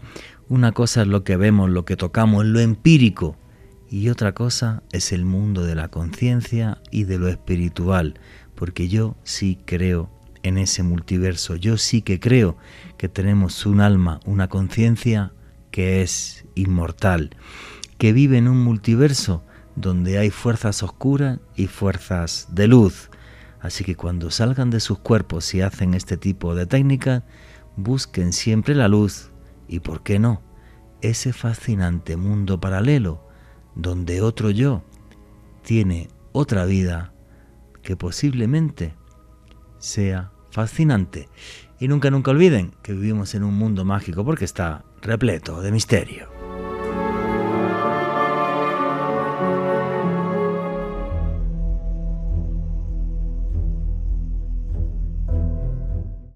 Una cosa es lo que vemos, lo que tocamos, lo empírico, y otra cosa es el mundo de la conciencia y de lo espiritual, porque yo sí creo en ese multiverso. Yo sí que creo que tenemos un alma, una conciencia que es inmortal, que vive en un multiverso donde hay fuerzas oscuras y fuerzas de luz. Así que cuando salgan de sus cuerpos y hacen este tipo de técnicas, busquen siempre la luz y, ¿por qué no?, ese fascinante mundo paralelo donde otro yo tiene otra vida que posiblemente sea fascinante. Y nunca olviden que vivimos en un mundo mágico porque está repleto de misterio.